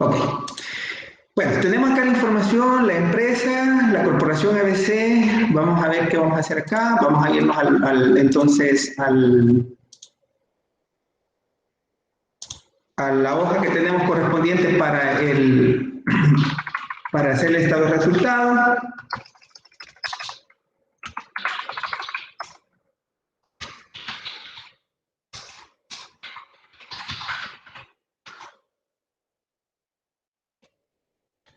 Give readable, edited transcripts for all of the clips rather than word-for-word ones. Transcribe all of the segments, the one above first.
Ok. Bueno, tenemos acá la información, la empresa, la corporación ABC. Vamos a ver qué vamos a hacer acá. Vamos a irnos a la hoja que tenemos correspondiente para hacer el estado de resultados.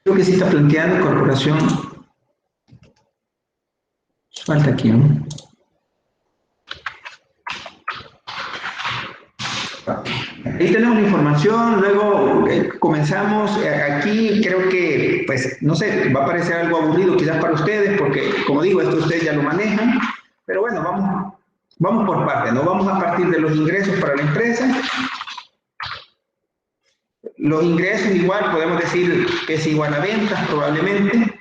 Creo que sí está planteando corporación. Falta aquí, ¿no? Ahí tenemos la información, luego comenzamos. Aquí creo que, pues, no sé, va a parecer algo aburrido quizás para ustedes, porque, como digo, esto ustedes ya lo manejan, pero bueno, vamos por partes, ¿no? Vamos a partir de los ingresos para la empresa. Los ingresos igual, podemos decir que es igual a ventas probablemente.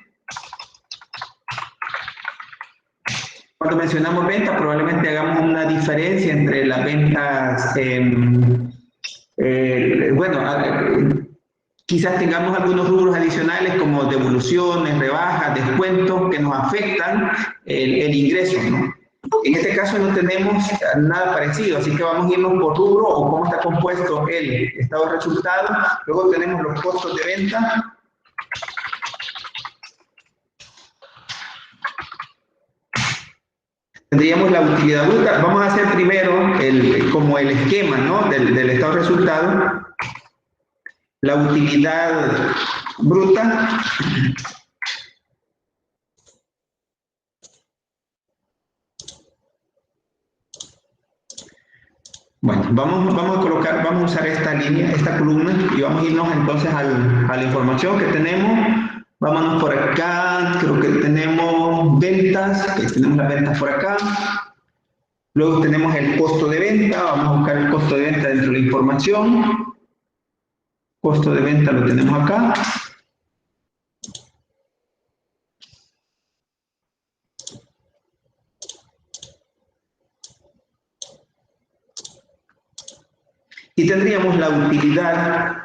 Cuando mencionamos ventas, probablemente hagamos una diferencia entre las ventas, quizás tengamos algunos rubros adicionales como devoluciones, rebajas, descuentos que nos afectan el ingreso, ¿no? En este caso no tenemos nada parecido, así que vamos a irnos por rubro o cómo está compuesto el estado de resultados. Luego tenemos los costos de venta. Tendríamos la utilidad bruta. Vamos a hacer primero como el esquema, ¿no? del estado de resultados. La utilidad bruta. Bueno, vamos a usar esta línea, esta columna, y vamos a irnos entonces a la información que tenemos. Vámonos por acá, creo que tenemos ventas, tenemos las ventas por acá. Luego tenemos el costo de venta, vamos a buscar el costo de venta dentro de la información. Costo de venta lo tenemos acá. Y tendríamos la utilidad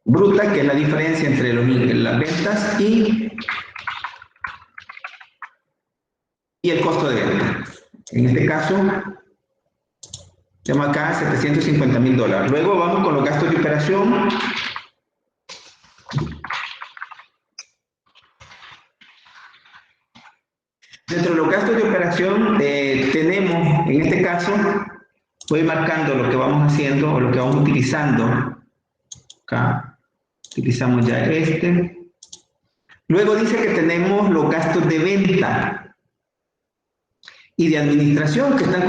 bruta, que es la diferencia entre las ventas y el costo de venta. En este caso, tenemos acá $750,000. Luego vamos con los gastos de operación. Dentro de los gastos de operación tenemos, en este caso, voy marcando lo que vamos haciendo o lo que vamos utilizando. Acá utilizamos ya este. Luego dice que tenemos los gastos de venta y de administración que están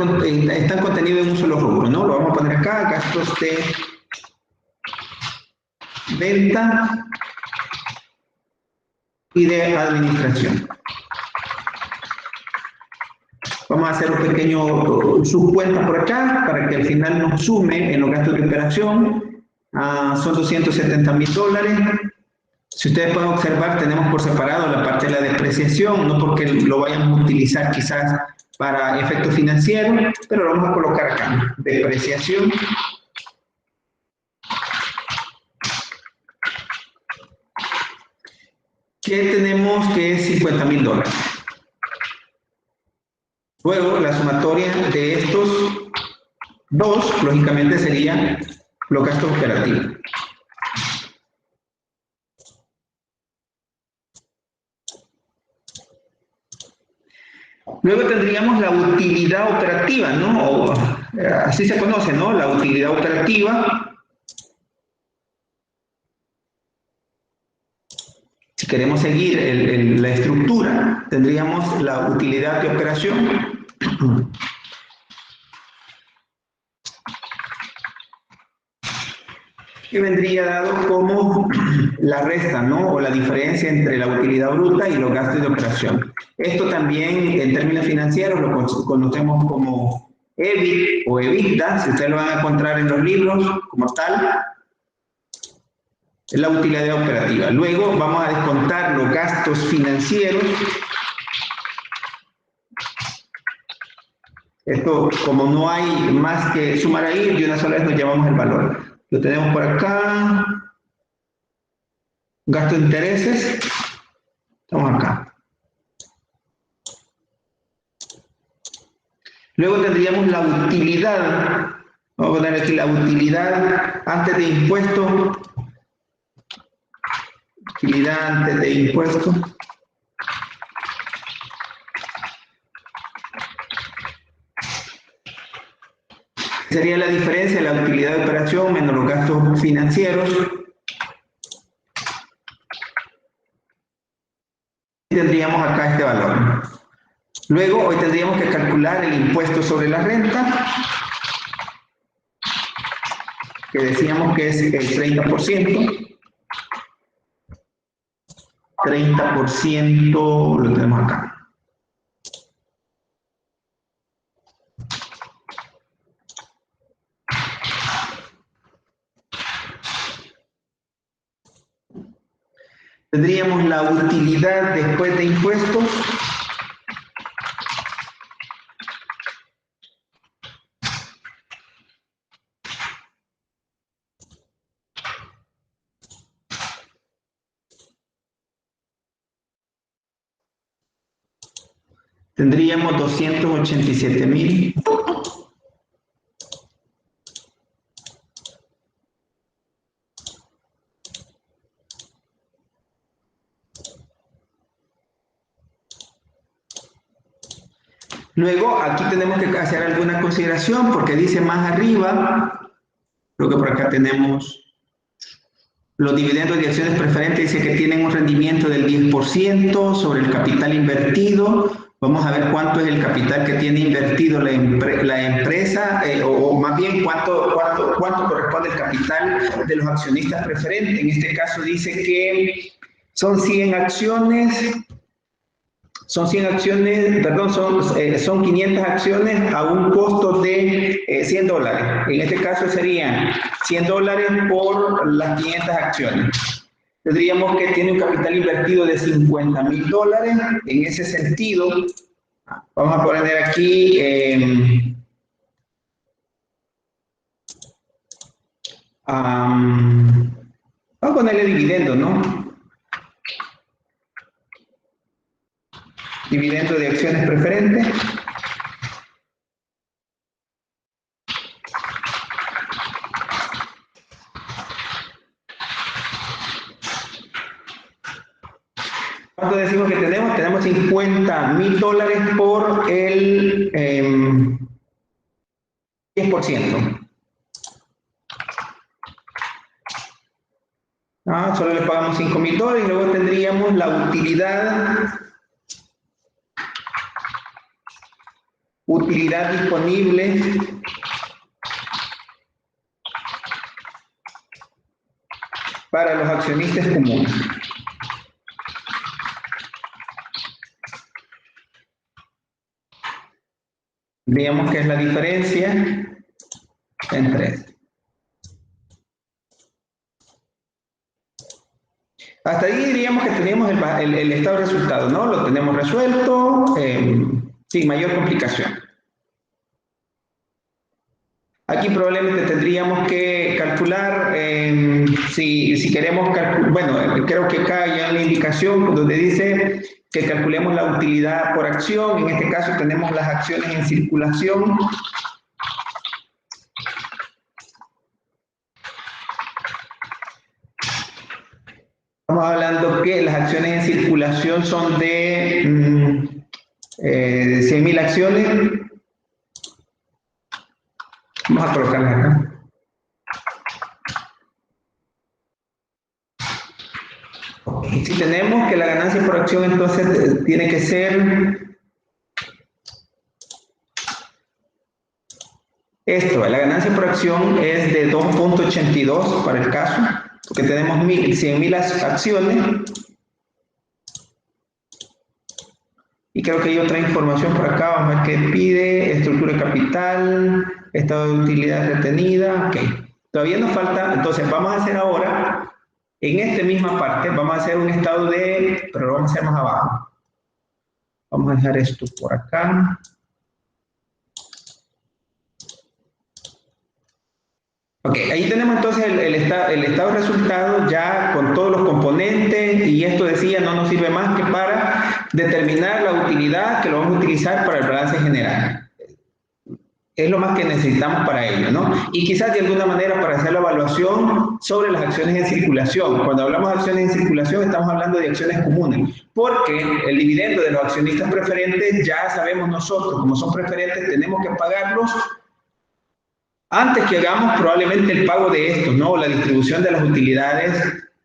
contenidos en un solo rubro, ¿no? Lo vamos a poner acá, gastos de venta y de administración. Vamos a hacer un pequeño subcuenta por acá para que al final nos sume en los gastos de operación. Son $270,000. Si ustedes pueden observar, tenemos por separado la parte de la depreciación, no porque lo vayamos a utilizar quizás para efectos financieros, pero lo vamos a colocar acá, depreciación. Que tenemos que es $50,000. Luego, la sumatoria de estos dos, lógicamente, sería los gastos operativos. Luego tendríamos la utilidad operativa, ¿no? Así se conoce, ¿no? La utilidad operativa. Si queremos seguir la estructura, tendríamos la utilidad de operación. Que vendría dado como la resta, ¿no? O la diferencia entre la utilidad bruta y los gastos de operación. Esto también, en términos financieros, lo conocemos como EBIT o EBITDA, si ustedes lo van a encontrar en los libros como tal. Es la utilidad operativa. Luego vamos a descontar los gastos financieros. Esto, como no hay más que sumar ahí, de una sola vez nos llevamos el valor. Lo tenemos por acá. Gasto de intereses, estamos acá. Luego tendríamos la utilidad. Vamos a poner aquí la utilidad antes de impuestos. Utilidad antes de impuestos. Sería la diferencia de la utilidad de operación menos los gastos financieros. Y tendríamos acá este valor. Luego, hoy tendríamos que calcular el impuesto sobre la renta, que decíamos que es el 30%. 30% lo tenemos acá. Tendríamos la utilidad después de impuestos. Tendríamos 287,000. Luego, aquí tenemos que hacer alguna consideración porque dice más arriba, creo que por acá tenemos los dividendos de acciones preferentes, dice que tienen un rendimiento del 10% sobre el capital invertido. Vamos a ver cuánto es el capital que tiene invertido la empresa, o más bien cuánto corresponde el capital de los accionistas preferentes. En este caso dice que son 100 acciones. Son 100 acciones, perdón, son 500 acciones a un costo de $100. En este caso serían $100 por las 500 acciones. Tendríamos que tiene un capital invertido de $50,000. En ese sentido, vamos a poner aquí, vamos a ponerle dividendo, ¿no? Dividendo de acciones preferentes. ¿Cuánto decimos que tenemos? Tenemos $50,000 por el 10%. Solo le pagamos $5,000 y luego tendríamos la utilidad disponible para los accionistas comunes. Veamos qué es la diferencia entre esto. Hasta ahí diríamos que teníamos el estado de resultados, ¿no? Lo tenemos resuelto sin mayor complicación. Aquí probablemente tendríamos que calcular, si queremos calcular, bueno, creo que acá hay una indicación donde dice que calculemos la utilidad por acción. En este caso tenemos las acciones en circulación. Estamos hablando que las acciones en circulación son de 100,000 acciones. Vamos a colocarlas acá. Si tenemos que la ganancia por acción, entonces tiene que ser esto. La ganancia por acción es de 2.82 para el caso, porque tenemos 100,000 acciones. Y creo que hay otra información por acá. Vamos a ver qué pide. Estructura de capital, estado de utilidad retenida. Ok. Todavía nos falta. Entonces vamos a hacer ahora, en esta misma parte, vamos a hacer un estado de, pero lo vamos a hacer más abajo. Vamos a dejar esto por acá. Ok, ahí tenemos entonces el estado de resultados ya con todos los componentes y esto decía no nos sirve más que para determinar la utilidad que lo vamos a utilizar para el balance general. Es lo más que necesitamos para ello, ¿no? Y quizás de alguna manera para hacer la evaluación sobre las acciones en circulación. Cuando hablamos de acciones en circulación estamos hablando de acciones comunes, porque el dividendo de los accionistas preferentes ya sabemos nosotros, como son preferentes, tenemos que pagarlos antes que hagamos probablemente el pago de estos, ¿no? O la distribución de las utilidades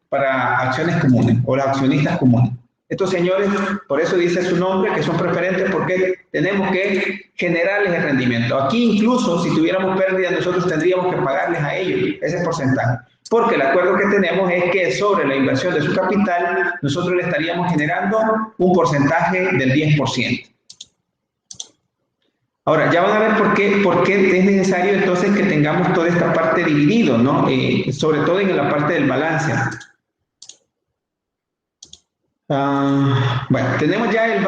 para acciones comunes o los accionistas comunes. Estos señores, por eso dice su nombre, que son preferentes, porque tenemos que generarles el rendimiento. Aquí incluso, si tuviéramos pérdida, nosotros tendríamos que pagarles a ellos ese porcentaje. Porque el acuerdo que tenemos es que sobre la inversión de su capital, nosotros le estaríamos generando un porcentaje del 10%. Ahora, ya van a ver por qué es necesario entonces que tengamos toda esta parte dividido, ¿no? Sobre todo en la parte del balance. Bueno, tenemos ya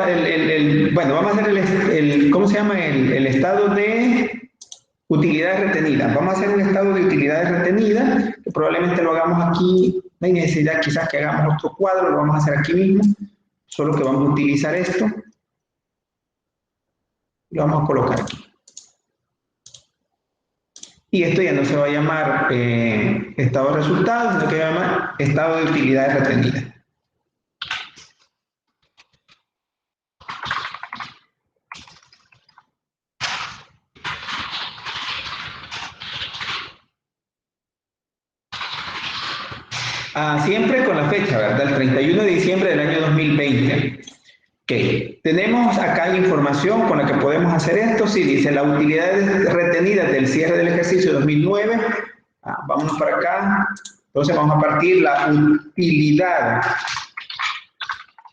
bueno, vamos a hacer ¿cómo se llama? El estado de utilidades retenidas. Vamos a hacer un estado de utilidades retenidas, que probablemente lo hagamos aquí, no hay necesidad quizás que hagamos otro cuadro, lo vamos a hacer aquí mismo, solo que vamos a utilizar esto, lo vamos a colocar aquí. Y esto ya no se va a llamar estado de resultados, sino que va a llamar estado de utilidades retenidas. Siempre con la fecha, ¿verdad? El 31 de diciembre del año 2020. Ok, tenemos acá información con la que podemos hacer esto. Sí, dice la utilidad retenida del cierre del ejercicio 2009. Vámonos para acá. Entonces vamos a partir la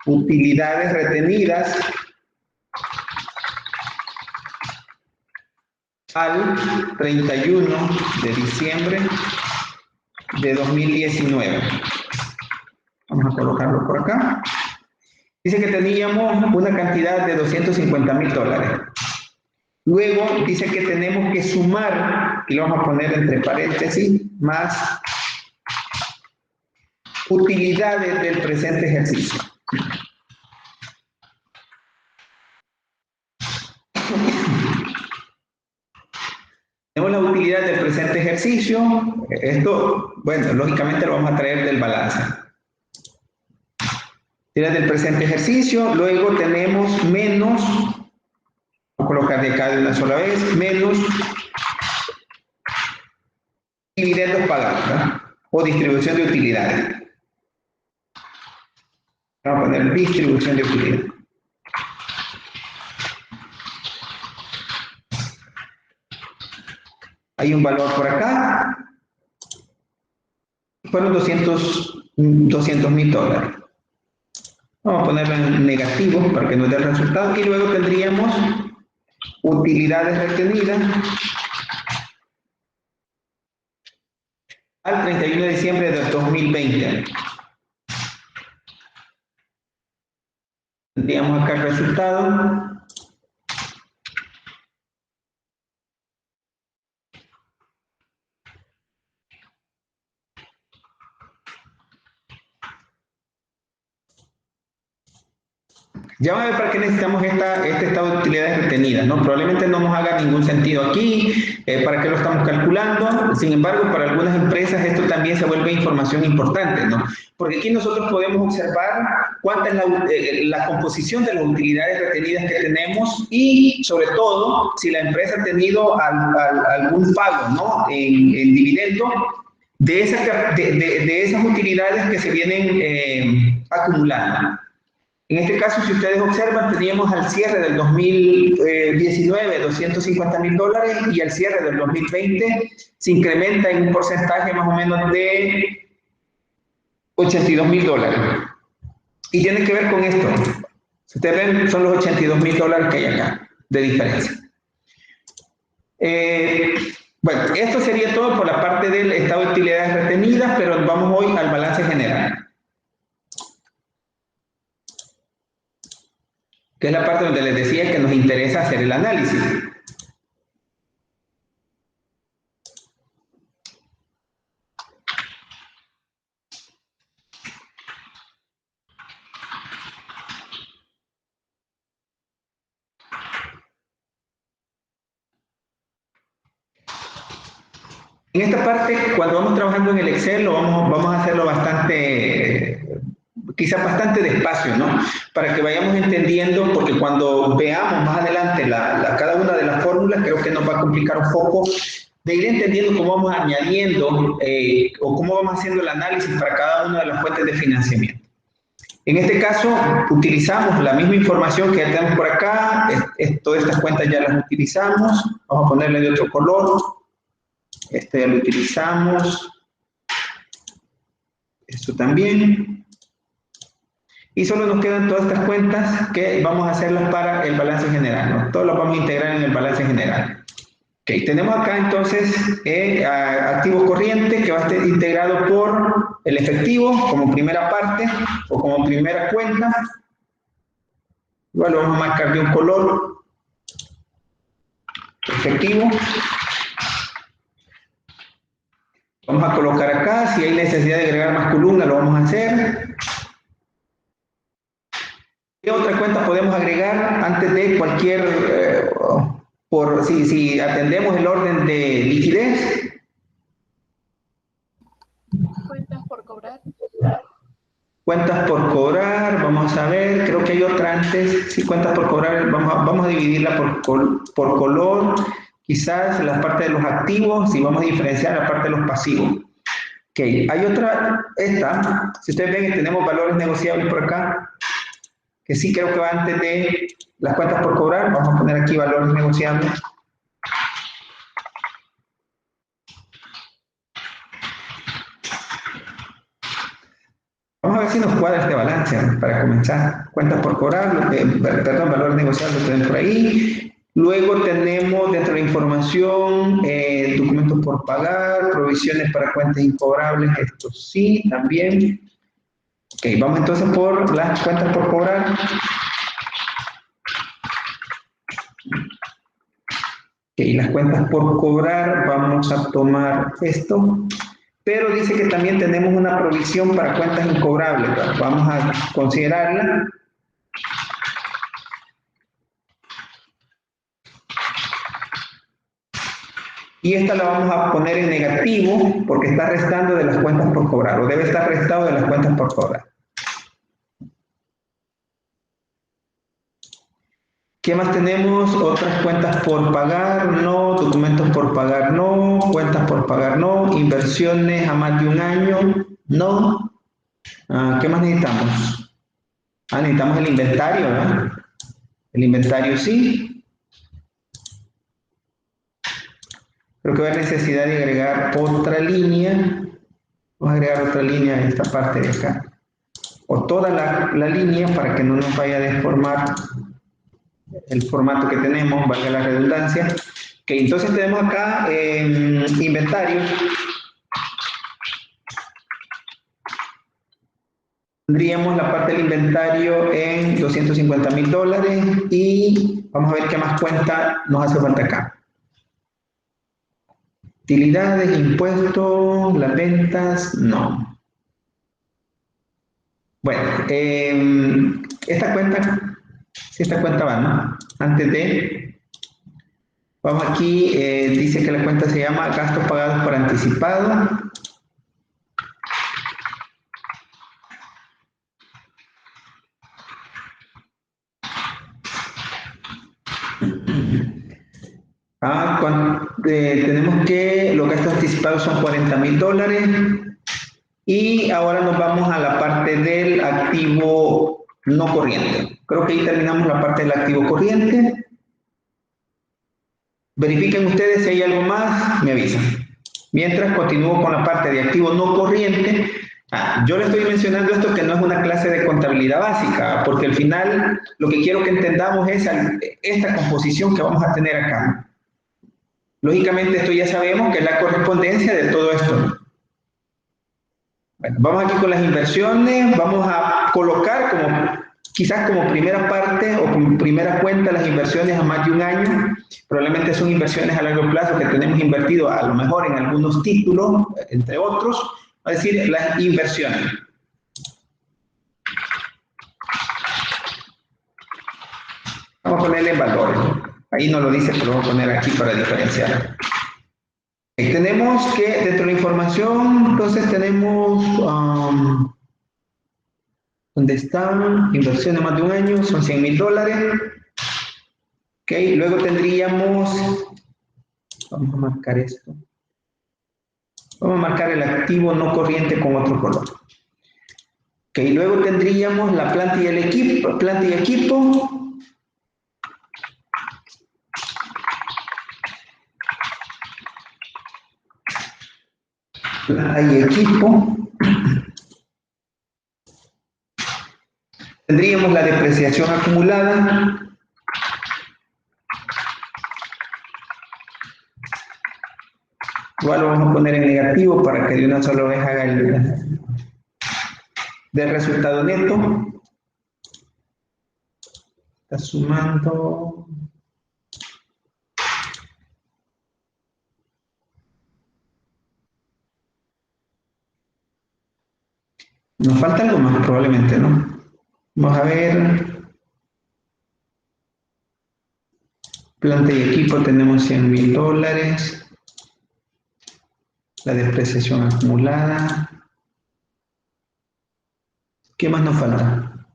utilidades retenidas al 31 de diciembre de 2019. Vamos a colocarlo por acá. Dice que teníamos una cantidad de $250,000. Luego dice que tenemos que sumar, y lo vamos a poner entre paréntesis, más utilidades del presente ejercicio. Tenemos la utilidad del presente ejercicio. Esto, bueno, lógicamente lo vamos a traer del balance. Utilidad del presente ejercicio. Luego tenemos menos, voy a colocar de acá de una sola vez, menos dividendos pagados, ¿no? O distribución de utilidades. Vamos a poner distribución de utilidades. Hay un valor por acá. Fueron $200,000. Vamos a ponerlo en negativo para que nos dé el resultado. Y luego tendríamos utilidades retenidas al 31 de diciembre del 2020. Tendríamos acá el resultado. Ya van a ver para qué necesitamos este estado de utilidades retenidas, ¿no? Probablemente no nos haga ningún sentido aquí, para qué lo estamos calculando. Sin embargo, para algunas empresas esto también se vuelve información importante, ¿no? Porque aquí nosotros podemos observar cuánta es la composición de las utilidades retenidas que tenemos y, sobre todo, si la empresa ha tenido algún pago, ¿no? En dividendo de esas utilidades que se vienen acumulando. En este caso, si ustedes observan, teníamos al cierre del 2019 $250,000 y al cierre del 2020 se incrementa en un porcentaje más o menos de $82,000. Y tiene que ver con esto. Si ustedes ven, son los $82,000 que hay acá de diferencia. Bueno, esto sería todo por la parte del estado de utilidades retenidas, pero vamos hoy al balance general, que es la parte donde les decía que nos interesa hacer el análisis. En esta parte, cuando vamos trabajando en el Excel, vamos a hacerlo bastante, quizás bastante despacio, ¿no? Para que vayamos entendiendo, porque cuando veamos más adelante cada una de las fórmulas, creo que nos va a complicar un poco de ir entendiendo cómo vamos añadiendo o cómo vamos haciendo el análisis para cada una de las fuentes de financiamiento. En este caso, utilizamos la misma información que ya tenemos por acá. Todas estas cuentas ya las utilizamos. Vamos a ponerle de otro color. Este ya lo utilizamos. Esto también. Y solo nos quedan todas estas cuentas que vamos a hacerlas para el balance general, ¿no? Todas las vamos a integrar en el balance general. Okay, tenemos acá entonces activo corriente que va a estar integrado por el efectivo como primera parte o como primera cuenta. Igual lo vamos a marcar de un color. Efectivo. Vamos a colocar acá, si hay necesidad de agregar más columnas lo vamos a hacer. ¿Qué otra cuenta podemos agregar antes de cualquier, si atendemos el orden de liquidez? Cuentas por cobrar. Cuentas por cobrar, vamos a ver, creo que hay otra antes. Sí, cuentas por cobrar, vamos a dividirla por color. Quizás la parte de los activos, y vamos a diferenciar la parte de los pasivos. Ok, hay otra, esta, si ustedes ven, tenemos valores negociables por acá, que sí creo que va antes de las cuentas por cobrar. Vamos a poner aquí valores negociables. Vamos a ver si nos cuadra este balance para comenzar. Cuentas por cobrar, valores negociables lo tienen por ahí. Luego tenemos dentro de la información documentos por pagar, provisiones para cuentas incobrables, esto sí, también. Ok, vamos entonces por las cuentas por cobrar. Ok, las cuentas por cobrar, vamos a tomar esto. Pero dice que también tenemos una provisión para cuentas incobrables. Vamos a considerarla. Y esta la vamos a poner en negativo porque está restando de las cuentas por cobrar, o debe estar restado de las cuentas por cobrar. ¿Qué más tenemos? Otras cuentas por pagar, no. Documentos por pagar, no. Cuentas por pagar, no. Inversiones a más de un año, no. ¿Qué más necesitamos? Necesitamos el inventario, ¿verdad? El inventario sí. Creo que va a haber necesidad de agregar otra línea. Vamos a agregar otra línea en esta parte de acá. O toda la línea para que no nos vaya a deformar el formato que tenemos, valga la redundancia. Ok, entonces tenemos acá inventario. Tendríamos la parte del inventario en $250,000 y vamos a ver qué más cuenta nos hace falta acá. Utilidades, impuestos, las ventas, no. Bueno, esta cuenta, si esta cuenta va, ¿no? Antes de, vamos aquí, dice que la cuenta se llama gastos pagados por anticipado. Tenemos que los gastos anticipados son $40,000 y ahora nos vamos a la parte del activo no corriente. Creo que ahí terminamos la parte del activo corriente. Verifiquen ustedes si hay algo más, me avisan. Mientras continúo con la parte de activo no corriente. Yo le estoy mencionando esto que no es una clase de contabilidad básica, porque al final lo que quiero que entendamos es esta composición que vamos a tener acá. Lógicamente esto ya sabemos que es la correspondencia de todo esto. Bueno, vamos aquí con las inversiones, vamos a colocar quizás como primera parte o como primera cuenta las inversiones a más de un año. Probablemente son inversiones a largo plazo que tenemos invertido a lo mejor en algunos títulos, entre otros, es decir, las inversiones. Vamos a ponerle valores. Ahí no lo dice, pero lo vamos a poner aquí para diferenciar. Tenemos que dentro de la información, entonces tenemos, ¿dónde están? Inversión de más de un año, son $100,000. Ok, luego tendríamos, vamos a marcar esto. Vamos a marcar el activo no corriente con otro color. Ok, luego tendríamos la planta y el equipo, planta y equipo. Planta y equipo. Tendríamos la depreciación acumulada. Igual lo vamos a poner en negativo para que de una sola vez haga el del resultado neto. Está sumando. Nos falta algo más, probablemente, ¿no? Vamos a ver. Planta y equipo tenemos $100,000. La depreciación acumulada. ¿Qué más nos falta?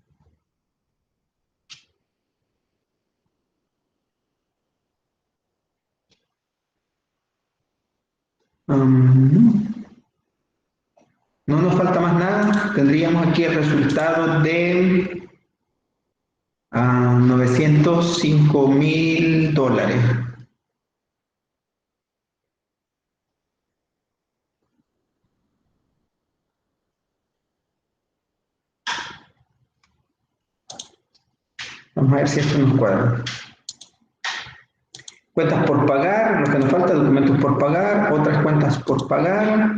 No nos falta más nada. Tendríamos aquí el resultado de $905,000. Vamos a ver si esto nos cuadra. Cuentas por pagar, lo que nos falta, documentos por pagar, otras cuentas por pagar,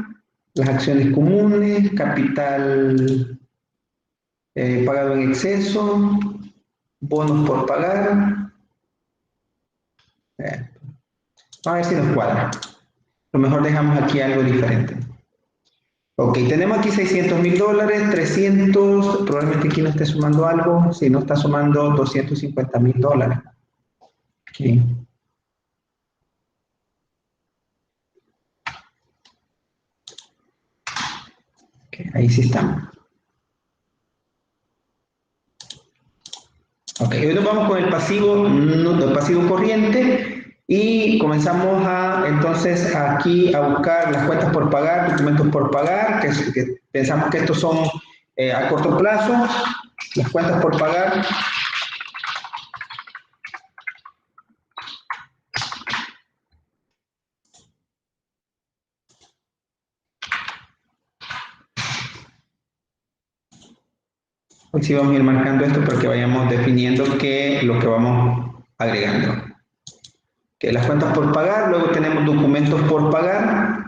las acciones comunes, capital pagado en exceso, bonos por pagar. Vamos a ver si nos cuadra. A lo mejor dejamos aquí algo diferente. Ok, tenemos aquí $600,000, 300, probablemente aquí no esté sumando algo, si no está sumando $250,000. Ok. Okay, ahí sí estamos. Ok, hoy nos vamos con el pasivo corriente y comenzamos entonces aquí a buscar las cuentas por pagar, documentos por pagar, que pensamos que estos son a corto plazo, las cuentas por pagar. Hoy sí vamos a ir marcando esto para que vayamos definiendo lo que vamos agregando. Que las cuentas por pagar, luego tenemos documentos por pagar.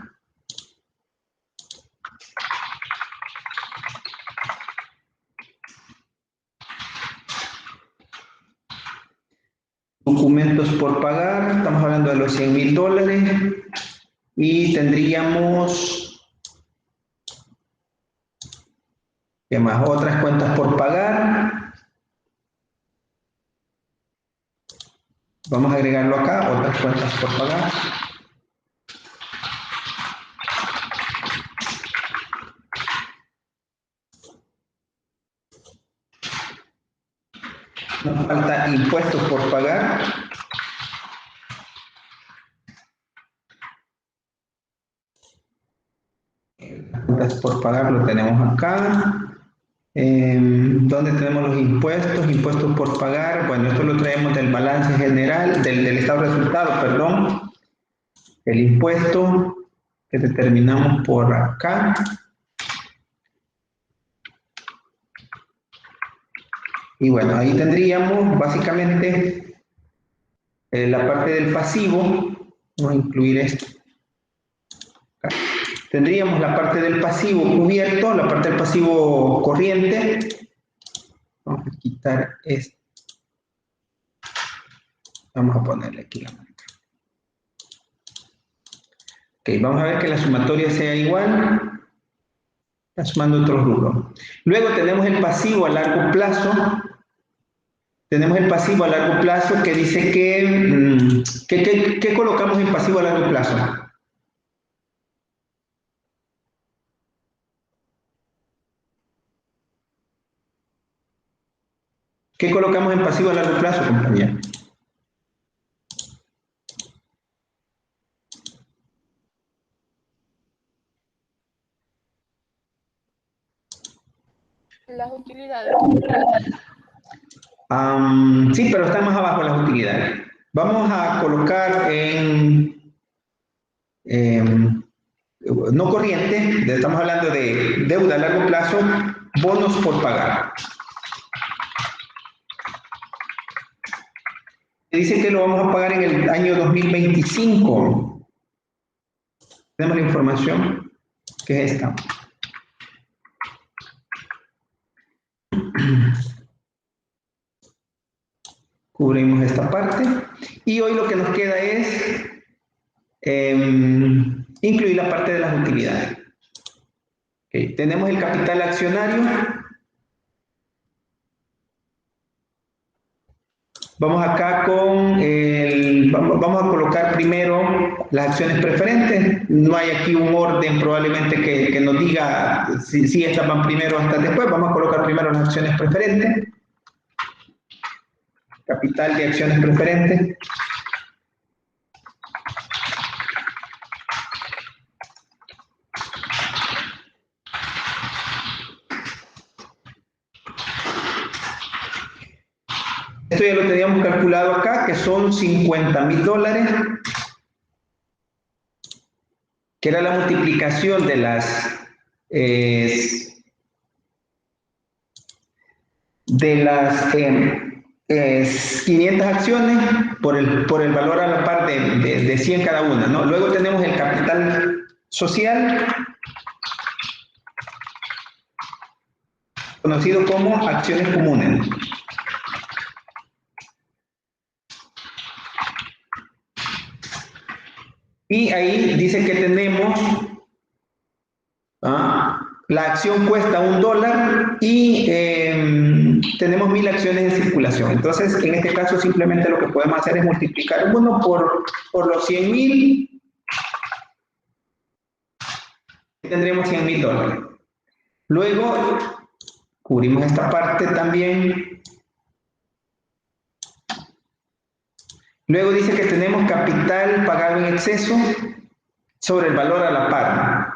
Documentos por pagar, estamos hablando de los $100,000 y tendríamos ¿qué más? Otras cuentas por pagar. Vamos a agregarlo acá, otras cuentas por pagar. Nos falta impuestos por pagar. Las cuentas por pagar lo tenemos acá. ¿Dónde tenemos los impuestos? Impuestos por pagar. Bueno, esto lo traemos del balance general, del estado de resultados, perdón. El impuesto que determinamos por acá. Y bueno, ahí tendríamos básicamente la parte del pasivo. Vamos a incluir esto. Acá. Tendríamos la parte del pasivo cubierto, la parte del pasivo corriente. Vamos a quitar esto. Vamos a ponerle aquí la marca. Ok, vamos a ver que la sumatoria sea igual. Está sumando otros rubros. Luego tenemos el pasivo a largo plazo. Tenemos el pasivo a largo plazo que dice que... ¿qué colocamos en pasivo a largo plazo? ¿Qué colocamos en pasivo a largo plazo, compañero? Las utilidades. Sí, pero están más abajo las utilidades. Vamos a colocar no corriente, estamos hablando de deuda a largo plazo, bonos por pagar. Dice que lo vamos a pagar en el año 2025. Tenemos la información, que es esta. Cubrimos esta parte. Y hoy lo que nos queda es incluir la parte de las utilidades. Okay. Tenemos el capital accionario. Vamos acá con vamos a colocar primero las acciones preferentes. No hay aquí un orden probablemente que nos diga si estas van primero o estas después. Vamos a colocar primero las acciones preferentes. Capital de acciones preferentes. Esto ya lo teníamos calculado acá, que son $50,000, que era la multiplicación de las 500 acciones por el valor a la par de 100 cada una, ¿no? Luego tenemos el capital social, conocido como acciones comunes. Y ahí dice que tenemos, la acción cuesta $1 y tenemos 1000 acciones en circulación. Entonces, en este caso, simplemente lo que podemos hacer es multiplicar 1 por los 100,000. Tendremos $100,000. Luego, cubrimos esta parte también. Luego dice que tenemos capital pagado en exceso sobre el valor a la par.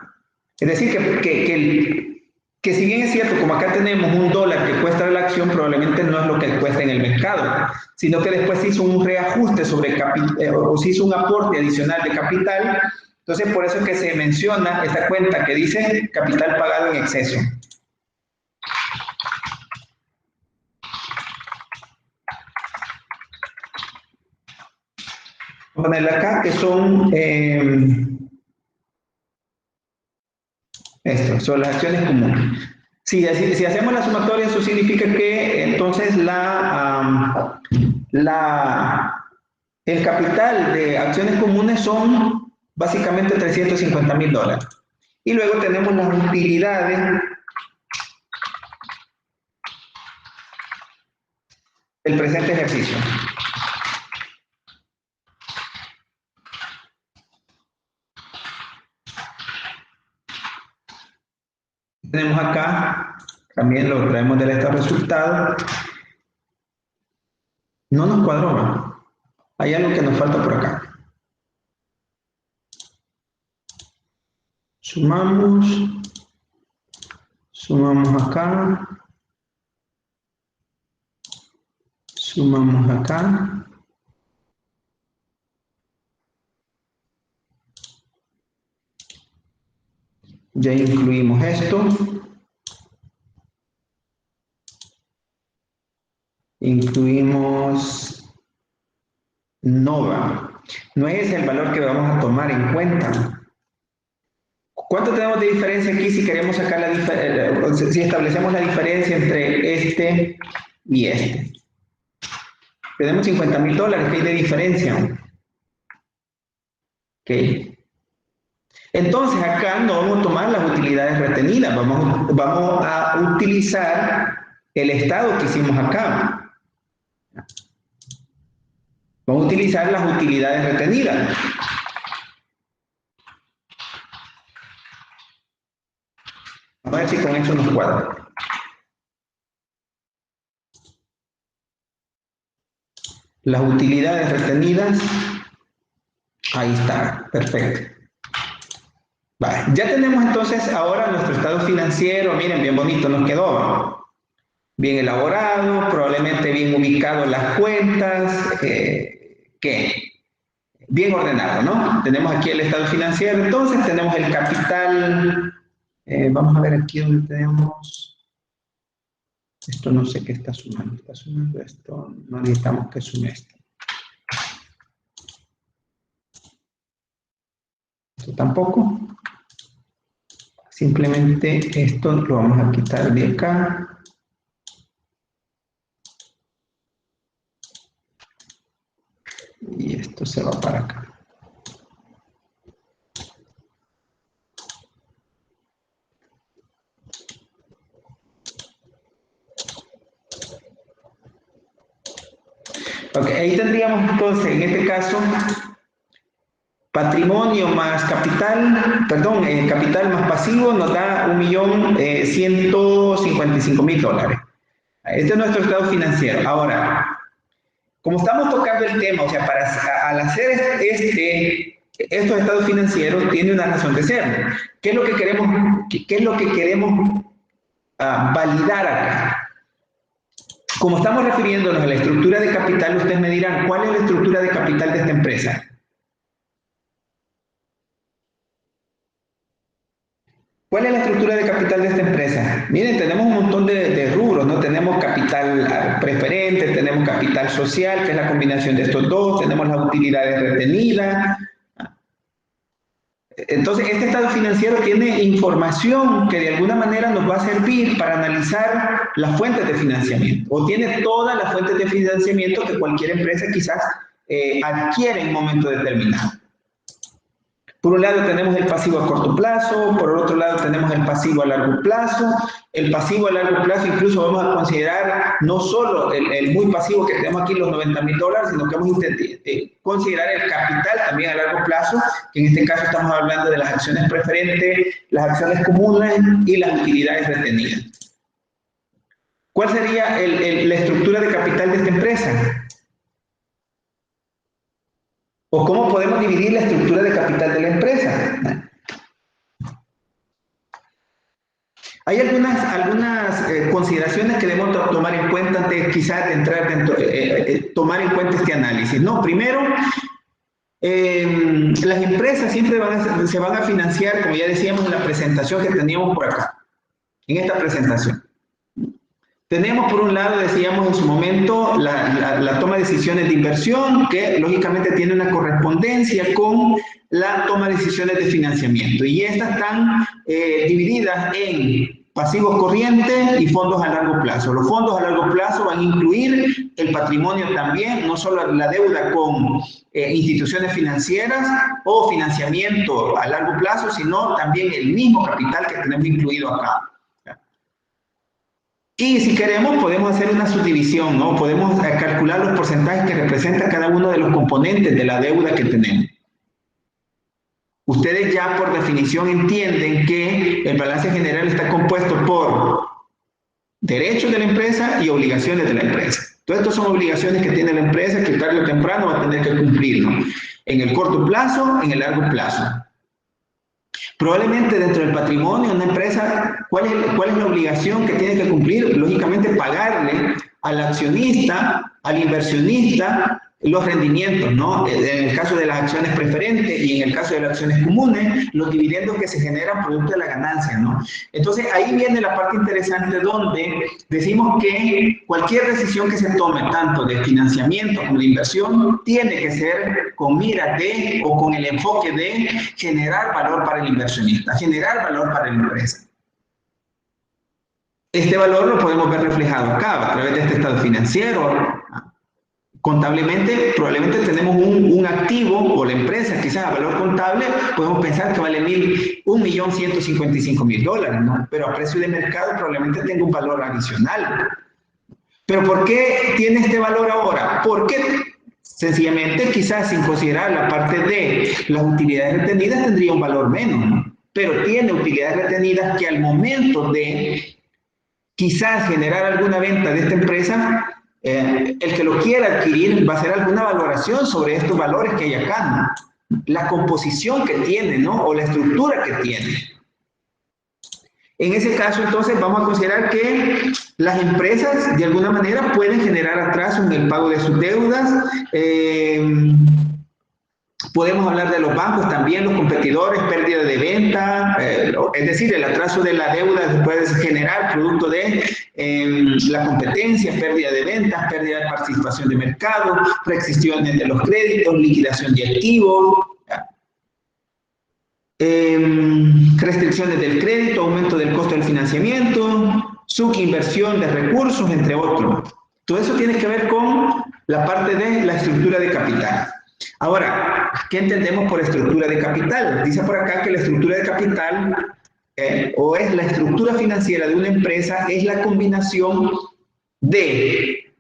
Es decir, que si bien es cierto, como acá tenemos $1 que cuesta la acción, probablemente no es lo que cuesta en el mercado, sino que después se hizo un reajuste sobre o se hizo un aporte adicional de capital. Entonces, por eso es que se menciona esta cuenta que dice capital pagado en exceso. Voy a ponerle acá que son esto, son las acciones comunes. Si hacemos la sumatoria, eso significa que entonces el capital de acciones comunes son básicamente $350,000. Y luego tenemos las utilidades del presente ejercicio. Tenemos acá, también lo traemos del estado de resultados. No nos cuadró, ¿no? Hay algo que nos falta por acá. Sumamos acá, sumamos acá. Ya incluimos esto. Incluimos Nova. No es el valor que vamos a tomar en cuenta. ¿Cuánto tenemos de diferencia aquí si queremos sacar la diferencia, si establecemos la diferencia entre este y este? Tenemos $50,000 que hay de diferencia. Ok. Entonces acá no vamos a tomar las utilidades retenidas, vamos a utilizar el estado que hicimos acá. Vamos a utilizar las utilidades retenidas. Vamos a ver si con eso nos cuadra. las utilidades retenidas. Ahí está, perfecto. Vale, ya tenemos entonces ahora nuestro estado financiero. Miren, bien bonito nos quedó. Bien elaborado, probablemente bien ubicado las cuentas, bien ordenado, ¿no? Tenemos aquí el estado financiero, entonces tenemos el capital. Vamos a ver aquí donde tenemos. Esto no sé qué está sumando esto, no necesitamos que sume esto. Esto tampoco. Simplemente esto lo vamos a quitar de acá. Y esto se va para acá. Ok, ahí tendríamos entonces, en este caso, patrimonio más capital, perdón, capital más pasivo nos da $1.155.000. Este es nuestro estado financiero. Ahora, como estamos tocando el tema, o sea, al hacer estos estados financieros, tiene una razón de ser. ¿Qué es lo que queremos validar acá? Como estamos refiriéndonos a la estructura de capital, ustedes me dirán, ¿cuál es la estructura de capital de esta empresa? ¿Cuál es la estructura de capital de esta empresa? Miren, tenemos un montón de rubros, ¿no? Tenemos capital preferente, tenemos capital social, que es la combinación de estos dos, tenemos las utilidades retenidas. Entonces, este estado financiero tiene información que de alguna manera nos va a servir para analizar las fuentes de financiamiento, o tiene todas las fuentes de financiamiento que cualquier empresa quizás adquiere en un momento determinado. Por un lado tenemos el pasivo a corto plazo, por el otro lado tenemos el pasivo a largo plazo. El pasivo a largo plazo incluso vamos a considerar no solo el muy pasivo que tenemos aquí, los $90.000, sino que vamos a considerar el capital también a largo plazo, que en este caso estamos hablando de las acciones preferentes, las acciones comunes y las utilidades retenidas. ¿Cuál sería la estructura de capital de esta empresa? ¿O cómo podemos dividir la estructura de capital de la empresa? Hay algunas consideraciones que debemos tomar en cuenta antes quizás de entrar dentro, tomar en cuenta este análisis. No, primero, las empresas siempre se van a financiar, como ya decíamos en la presentación que teníamos por acá, en esta presentación. Tenemos por un lado, decíamos en su momento, la toma de decisiones de inversión, que lógicamente tiene una correspondencia con la toma de decisiones de financiamiento. Y estas están divididas en pasivos corrientes y fondos a largo plazo. Los fondos a largo plazo van a incluir el patrimonio también, no solo la deuda con instituciones financieras o financiamiento a largo plazo, sino también el mismo capital que tenemos incluido acá. Y si queremos, podemos hacer una subdivisión, ¿no? Podemos calcular los porcentajes que representa cada uno de los componentes de la deuda que tenemos. Ustedes ya por definición entienden que el balance general está compuesto por derechos de la empresa y obligaciones de la empresa. Todas estas son obligaciones que tiene la empresa que tarde o temprano va a tener que cumplir, ¿no? En el corto plazo, en el largo plazo. Probablemente dentro del patrimonio, una empresa, ¿cuál es la obligación que tiene que cumplir? Lógicamente pagarle al accionista, al inversionista, los rendimientos, ¿no? En el caso de las acciones preferentes y en el caso de las acciones comunes, los dividendos que se generan producto de la ganancia, ¿no? Entonces ahí viene la parte interesante donde decimos que cualquier decisión que se tome, tanto de financiamiento como de inversión, tiene que ser con mira de o con el enfoque de generar valor para el inversionista, generar valor para la empresa. Este valor lo podemos ver reflejado acá a través de este estado financiero. Contablemente, probablemente tenemos un activo, o la empresa quizás a valor contable, podemos pensar que vale $1.155.000, ¿no? Pero a precio de mercado probablemente tenga un valor adicional. ¿Pero por qué tiene este valor ahora? Porque sencillamente quizás sin considerar la parte de las utilidades retenidas tendría un valor menos, ¿no? Pero tiene utilidades retenidas que al momento de quizás generar alguna venta de esta empresa, el que lo quiera adquirir va a hacer alguna valoración sobre estos valores que hay acá, ¿no? La composición que tiene, ¿no? O la estructura que tiene. En ese caso, entonces, vamos a considerar que las empresas, de alguna manera, pueden generar atrasos en el pago de sus deudas. Podemos hablar de los bancos también, los competidores, pérdida de venta, es decir, el atraso de la deuda se puede generar producto de la competencia, pérdida de ventas, pérdida de participación de mercado, restricciones de los créditos, liquidación de activos, restricciones del crédito, aumento del costo del financiamiento, subinversión de recursos, entre otros. Todo eso tiene que ver con la parte de la estructura de capital. Ahora, ¿qué entendemos por estructura de capital? Dice por acá que la estructura de capital o es la estructura financiera de una empresa, es la combinación de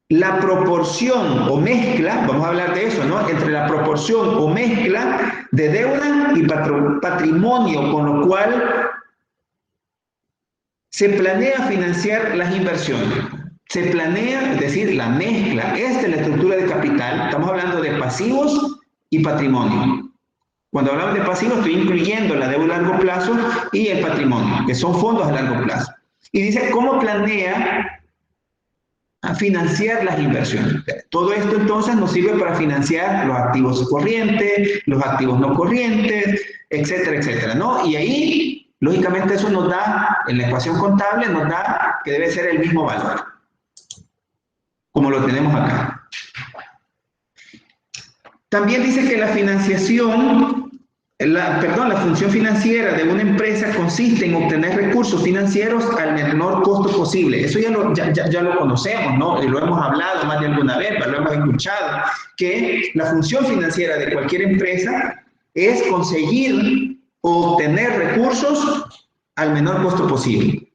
la proporción o mezcla, vamos a hablar de eso, ¿no? Entre la proporción o mezcla de deuda y patrimonio, con lo cual se planea financiar las inversiones. Se planea, es decir, la mezcla. Esta es la estructura de capital. Estamos hablando de pasivos y patrimonio. Cuando hablamos de pasivos, estoy incluyendo la deuda a largo plazo y el patrimonio, que son fondos a largo plazo. Y dice, ¿cómo planea financiar las inversiones? Todo esto entonces nos sirve para financiar los activos corrientes, los activos no corrientes, etcétera, etcétera, ¿no? Y ahí, lógicamente, eso nos da, en la ecuación contable, nos da que debe ser el mismo valor, como lo tenemos acá. También dice que la financiación, la función financiera de una empresa consiste en obtener recursos financieros al menor costo posible. Eso ya lo conocemos, ¿no? Y lo hemos hablado más de alguna vez, lo hemos escuchado, que la función financiera de cualquier empresa es conseguir o obtener recursos al menor costo posible.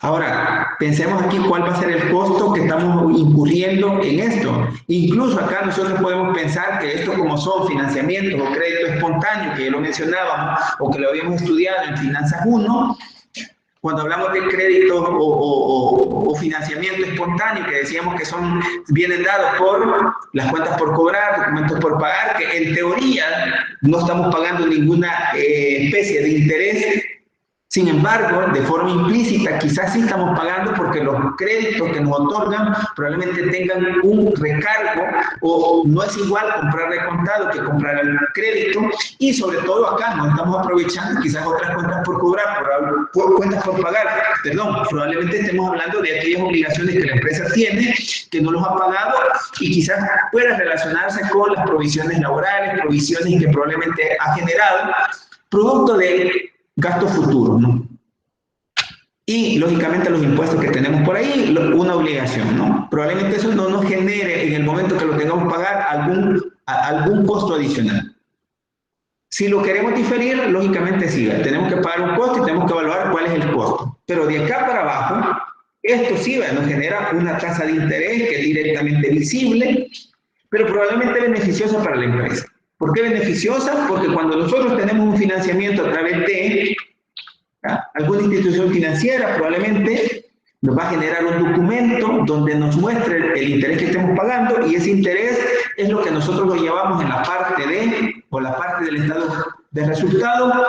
Ahora, pensemos aquí cuál va a ser el costo que estamos incurriendo en esto. Incluso acá nosotros podemos pensar que esto, como son financiamientos o crédito espontáneo, que ya lo mencionábamos o que lo habíamos estudiado en Finanzas 1, cuando hablamos de crédito o financiamiento espontáneo, que decíamos que vienen dados por las cuentas por cobrar, documentos por pagar, que en teoría no estamos pagando ninguna especie de interés. Sin embargo, de forma implícita, quizás sí estamos pagando porque los créditos que nos otorgan probablemente tengan un recargo o no es igual comprar de contado que comprar al crédito, y sobre todo acá nos estamos aprovechando quizás otras cuentas por cobrar, cuentas por pagar, perdón, probablemente estemos hablando de aquellas obligaciones que la empresa tiene, que no los ha pagado y quizás pueda relacionarse con las provisiones laborales, provisiones que probablemente ha generado, producto de gastos futuros, ¿no? Y, lógicamente, los impuestos que tenemos por ahí, una obligación, ¿no? Probablemente eso no nos genere, en el momento que lo tengamos que pagar, algún costo adicional. Si lo queremos diferir, lógicamente sí, tenemos que pagar un costo y tenemos que evaluar cuál es el costo. Pero de acá para abajo, esto sí nos genera una tasa de interés que es directamente visible, pero probablemente beneficiosa para la empresa. ¿Por qué beneficiosa? Porque cuando nosotros tenemos un financiamiento a través de alguna institución financiera, probablemente nos va a generar un documento donde nos muestre el interés que estemos pagando, y ese interés es lo que nosotros lo llevamos en la parte del estado de resultado,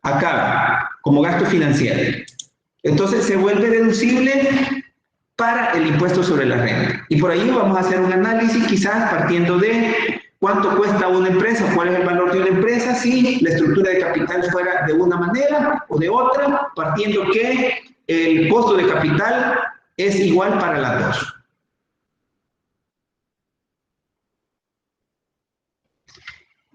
acá, como gasto financiero. Entonces se vuelve deducible para el impuesto sobre la renta. Y por ahí vamos a hacer un análisis, quizás partiendo de ¿cuánto cuesta una empresa? ¿Cuál es el valor de una empresa? Si la estructura de capital fuera de una manera o de otra, partiendo que el costo de capital es igual para las dos.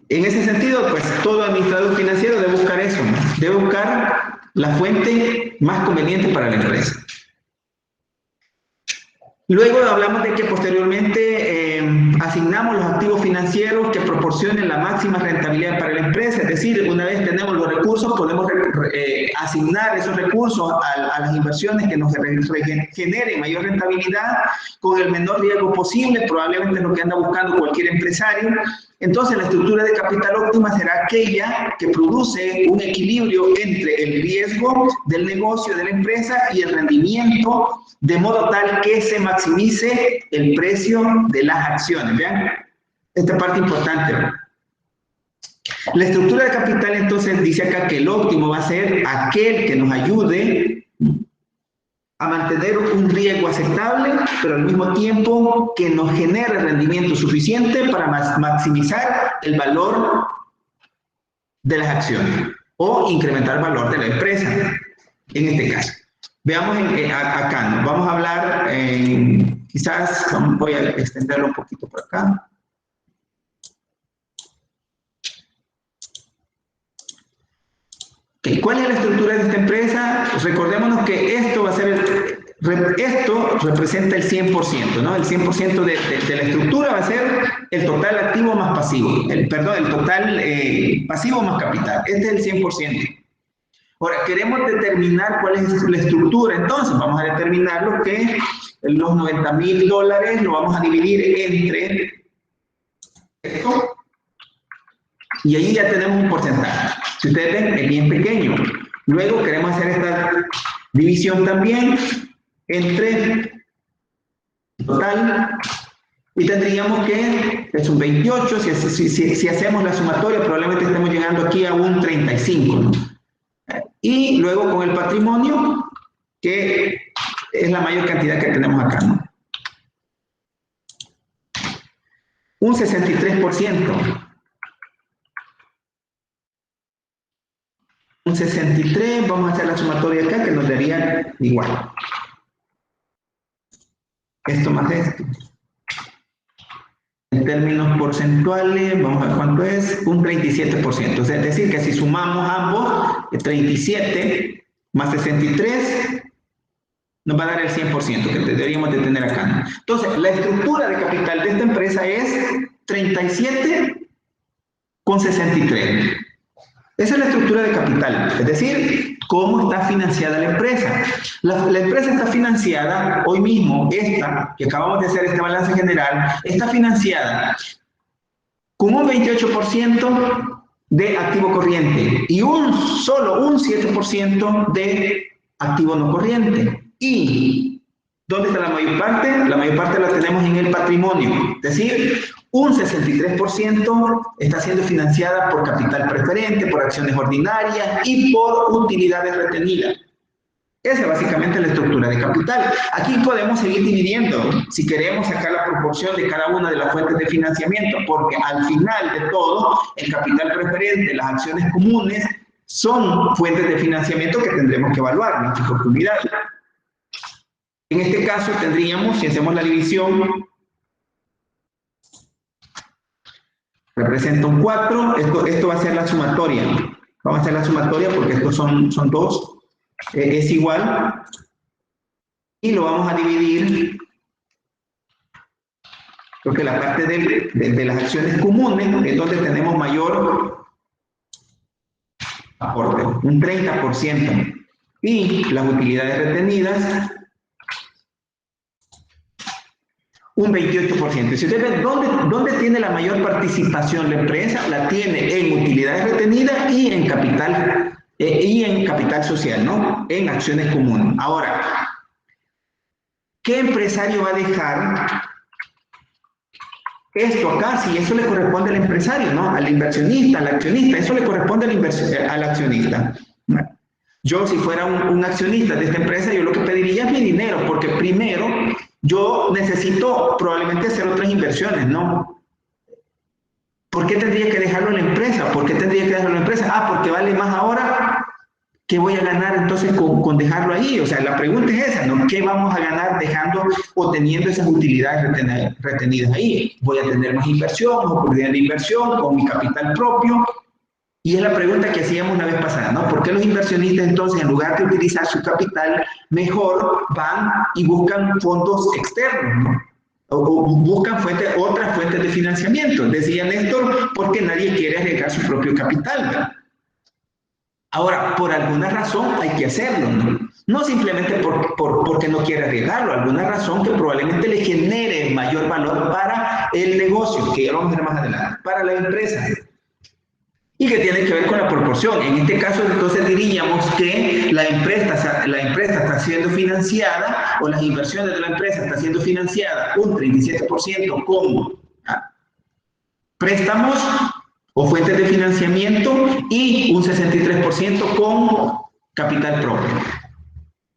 En ese sentido, pues todo administrador financiero debe buscar eso, ¿no? Debe buscar la fuente más conveniente para la empresa. Luego hablamos de que posteriormente asignamos los activos financieros que proporcionen la máxima rentabilidad para la empresa, es decir, una vez tenemos los recursos, podemos asignar esos recursos a las inversiones que nos generen mayor rentabilidad con el menor riesgo posible, probablemente es lo que anda buscando cualquier empresario, Entonces, la estructura de capital óptima será aquella que produce un equilibrio entre el riesgo del negocio de la empresa y el rendimiento, de modo tal que se maximice el precio de las acciones. Vean, esta parte importante. La estructura de capital, entonces, dice acá que el óptimo va a ser aquel que nos ayude a mantener un riesgo aceptable, pero al mismo tiempo que nos genere rendimiento suficiente para maximizar el valor de las acciones o incrementar el valor de la empresa, en este caso. Veamos acá, ¿no? Vamos a hablar, quizás voy a extenderlo un poquito por acá. ¿Cuál es la estructura de esta empresa? Pues recordémonos que esto va a ser, esto representa el 100%, ¿no? El 100% de la estructura va a ser el total activo más pasivo, el total pasivo más capital. Este es el 100%. Ahora, queremos determinar cuál es la estructura, entonces vamos a determinar lo que los $90,000 lo vamos a dividir entre esto. Y ahí ya tenemos un porcentaje. Si ustedes ven, es bien pequeño. Luego queremos hacer esta división también entre total. Y tendríamos que, es un 28, si hacemos la sumatoria, probablemente estemos llegando aquí a un 35, ¿no? Y luego con el patrimonio, que es la mayor cantidad que tenemos acá, ¿no? Un 63%. Un 63, vamos a hacer la sumatoria acá, que nos daría igual. Esto más esto. En términos porcentuales, vamos a ver cuánto es, un 37%. O sea, es decir, que si sumamos ambos, 37 más 63, nos va a dar el 100% que deberíamos de tener acá. Entonces, la estructura de capital de esta empresa es 37,63. Esa es la estructura de capital, es decir, cómo está financiada la empresa. La empresa está financiada, hoy mismo, esta, que acabamos de hacer este balance general, está financiada con un 28% de activo corriente y solo un 7% de activo no corriente. ¿Y dónde está la mayor parte? La mayor parte la tenemos en el patrimonio, es decir, un 63% está siendo financiada por capital preferente, por acciones ordinarias y por utilidades retenidas. Esa es básicamente la estructura de capital. Aquí podemos seguir dividiendo, si queremos sacar la proporción de cada una de las fuentes de financiamiento, porque al final de todo, el capital preferente, las acciones comunes, son fuentes de financiamiento que tendremos que evaluar en nuestras oportunidades. En este caso tendríamos, si hacemos la división, representa un 4, esto va a ser la sumatoria. Vamos a hacer la sumatoria porque estos son dos. Es igual. Y lo vamos a dividir, porque la parte de las acciones comunes es donde tenemos mayor aporte, un 30%. Y las utilidades retenidas, un 28%. Si ustedes ven, ¿dónde tiene la mayor participación la empresa? La tiene en utilidades retenidas y en capital social, ¿no? En acciones comunes. Ahora, ¿qué empresario va a dejar esto acá? Si eso le corresponde al empresario, ¿no? Al inversionista, al accionista, eso le corresponde al accionista. Yo, si fuera un accionista de esta empresa, yo lo que pediría es mi dinero, porque primero yo necesito probablemente hacer otras inversiones, ¿no? ¿Por qué tendría que dejarlo en la empresa? ¿Por qué tendría que dejarlo en la empresa? Ah, porque vale más ahora. ¿Qué voy a ganar entonces con dejarlo ahí? O sea, la pregunta es esa, ¿no? ¿Qué vamos a ganar dejando o teniendo esas utilidades retenidas ahí? ¿Voy a tener más inversión, oportunidad de inversión con mi capital propio? Y es la pregunta que hacíamos una vez pasada, ¿no? ¿Por qué los inversionistas entonces, en lugar de utilizar su capital, mejor van y buscan fondos externos, ¿no? O buscan otras fuentes de financiamiento? Decía Néstor, porque nadie quiere arriesgar su propio capital, ¿verdad? Ahora, por alguna razón hay que hacerlo, ¿no? No simplemente porque no quiere arriesgarlo, alguna razón que probablemente le genere mayor valor para el negocio, que ya lo vamos a ver más adelante, para la empresa, y que tiene que ver con la proporción. En este caso, entonces diríamos que la empresa está siendo financiada, o las inversiones de la empresa están siendo financiadas un 37% con préstamos o fuentes de financiamiento y un 63% con capital propio.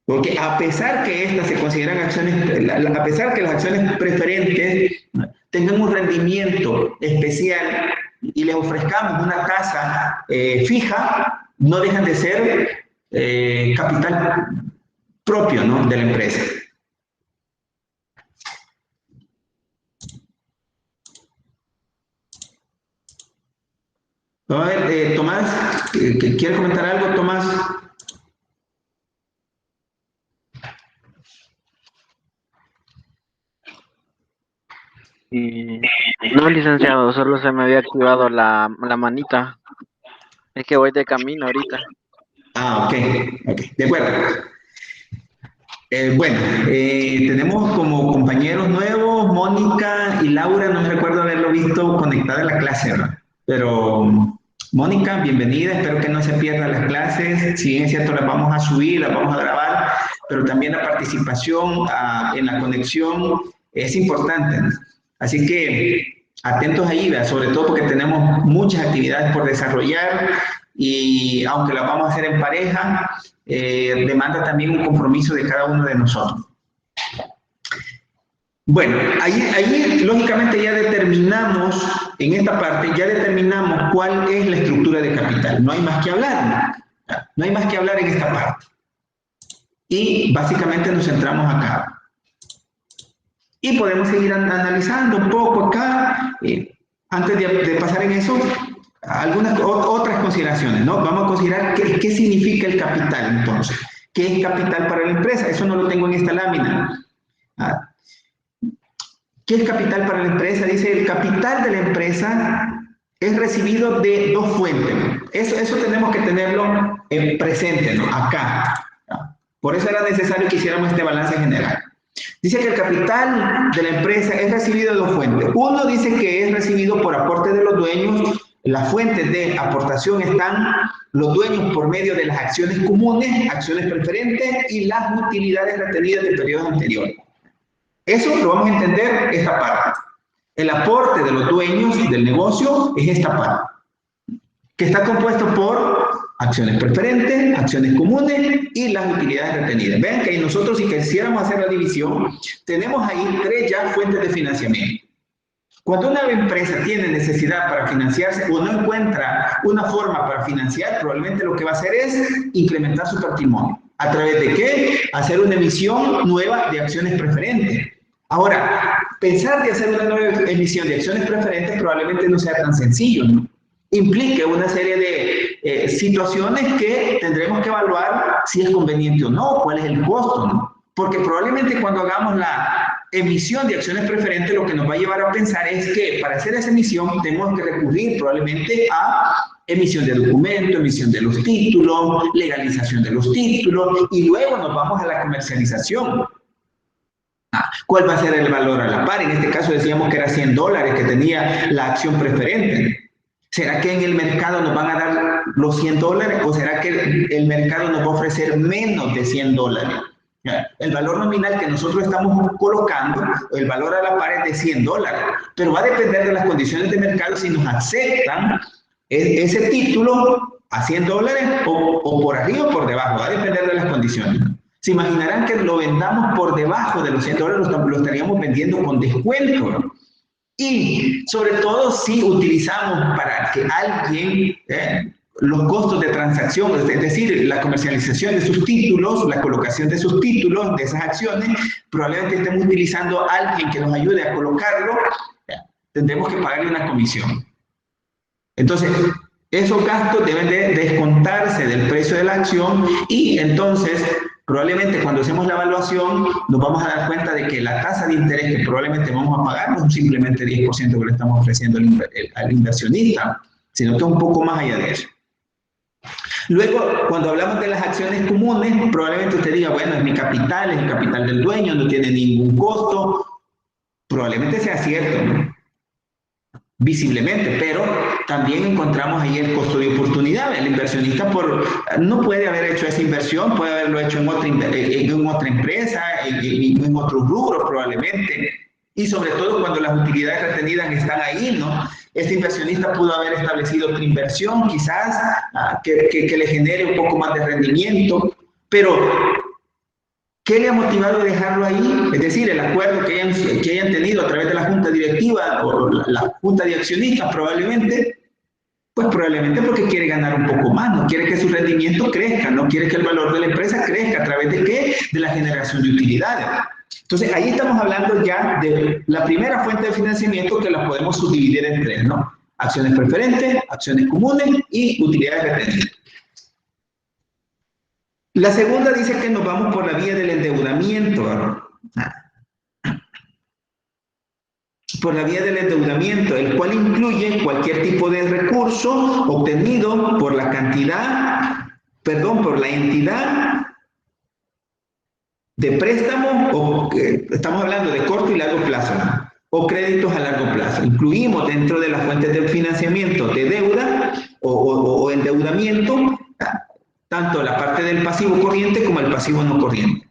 Porque a pesar que estas se consideran acciones, a pesar que las acciones preferentes tengan un rendimiento especial y les ofrezcamos una tasa fija, no dejan de ser capital propio, ¿no?, de la empresa. A ver, Tomás, ¿quiere comentar algo, Tomás? No, licenciado, solo se me había activado la manita. Es que voy de camino ahorita. Ah, ok, de acuerdo. Bueno, tenemos como compañeros nuevos, Mónica y Laura, no me recuerdo haberlo visto conectada a la clase, ¿no? Pero Mónica, bienvenida, espero que no se pierdan las clases, si bien es cierto las vamos a subir, las vamos a grabar, pero también la participación en la conexión es importante, ¿no? Así que atentos ahí, ¿verdad? Sobre todo porque tenemos muchas actividades por desarrollar y aunque las vamos a hacer en pareja, demanda también un compromiso de cada uno de nosotros. Bueno, ahí lógicamente ya determinamos, en esta parte, ya determinamos cuál es la estructura de capital. No hay más que hablar, no hay más que hablar en esta parte. Y básicamente nos centramos acá. Y podemos seguir analizando un poco acá, antes de pasar en eso, algunas otras consideraciones, ¿no? Vamos a considerar qué significa el capital, entonces. ¿Qué es capital para la empresa? Eso no lo tengo en esta lámina. ¿Qué es capital para la empresa? Dice, el capital de la empresa es recibido de dos fuentes, ¿no? Eso tenemos que tenerlo presente, ¿no? Acá. Por eso era necesario que hiciéramos este balance general. Dice que el capital de la empresa es recibido de dos fuentes. Uno dice que es recibido por aporte de los dueños. Las fuentes de aportación están los dueños por medio de las acciones comunes, acciones preferentes y las utilidades retenidas de periodos anteriores. Eso lo vamos a entender esta parte. El aporte de los dueños del negocio es esta parte, que está compuesto por acciones preferentes, acciones comunes y las utilidades retenidas. Vean que nosotros, si quisiéramos hacer la división, tenemos ahí tres ya fuentes de financiamiento. Cuando una empresa tiene necesidad para financiarse o no encuentra una forma para financiar, probablemente lo que va a hacer es incrementar su patrimonio. ¿A través de qué? Hacer una emisión nueva de acciones preferentes. Ahora, pensar de hacer una nueva emisión de acciones preferentes probablemente no sea tan sencillo, ¿no? Implica una serie de situaciones que tendremos que evaluar si es conveniente o no, cuál es el costo, ¿no? Porque probablemente cuando hagamos la emisión de acciones preferentes, lo que nos va a llevar a pensar es que para hacer esa emisión tenemos que recurrir probablemente a emisión de documentos, emisión de los títulos, legalización de los títulos, y luego nos vamos a la comercialización. ¿Cuál va a ser el valor a la par? En este caso decíamos que era $100 que tenía la acción preferente. ¿Será que en el mercado nos van a dar los $100 o será que el mercado nos va a ofrecer menos de $100? El valor nominal que nosotros estamos colocando, el valor a la par es de $100, pero va a depender de las condiciones de mercado si nos aceptan ese título a $100 o por arriba o por debajo, va a depender de las condiciones. Se imaginarán que lo vendamos por debajo de los $100, lo estaríamos vendiendo con descuento, ¿no? Y sobre todo si utilizamos para que alguien, los costos de transacción, es decir, la comercialización de sus títulos, la colocación de sus títulos, de esas acciones, probablemente estemos utilizando a alguien que nos ayude a colocarlo, tendremos que pagarle una comisión. Entonces, esos gastos deben de descontarse del precio de la acción y entonces probablemente cuando hacemos la evaluación nos vamos a dar cuenta de que la tasa de interés que probablemente vamos a pagar no es simplemente 10% que le estamos ofreciendo al inversionista, sino que es un poco más allá de eso. Luego, cuando hablamos de las acciones comunes, probablemente usted diga, bueno, es mi capital, es el capital del dueño, no tiene ningún costo. Probablemente sea cierto, ¿no? visiblemente, pero también encontramos ahí el costo de oportunidad. El inversionista no puede haber hecho esa inversión, puede haberlo hecho en otra empresa, en otros rubros probablemente, y sobre todo cuando las utilidades retenidas están ahí, ¿no? Este inversionista pudo haber establecido otra inversión, quizás, que le genere un poco más de rendimiento, pero ¿qué le ha motivado a dejarlo ahí? Es decir, el acuerdo que hayan tenido a través de la junta directiva o la junta de accionistas probablemente, pues probablemente porque quiere ganar un poco más, no quiere que su rendimiento crezca, no quiere que el valor de la empresa crezca. ¿A través de qué? De la generación de utilidades. Entonces, ahí estamos hablando ya de la primera fuente de financiamiento, que la podemos subdividir en tres, ¿no? Acciones preferentes, acciones comunes y utilidades retenidas. La segunda dice que nos vamos por la vía del endeudamiento, ¿verdad? Por la vía del endeudamiento, el cual incluye cualquier tipo de recurso obtenido por la entidad de préstamo, estamos hablando de corto y largo plazo, ¿no? O créditos a largo plazo. Incluimos dentro de las fuentes de financiamiento de deuda o endeudamiento, tanto la parte del pasivo corriente como el pasivo no corriente.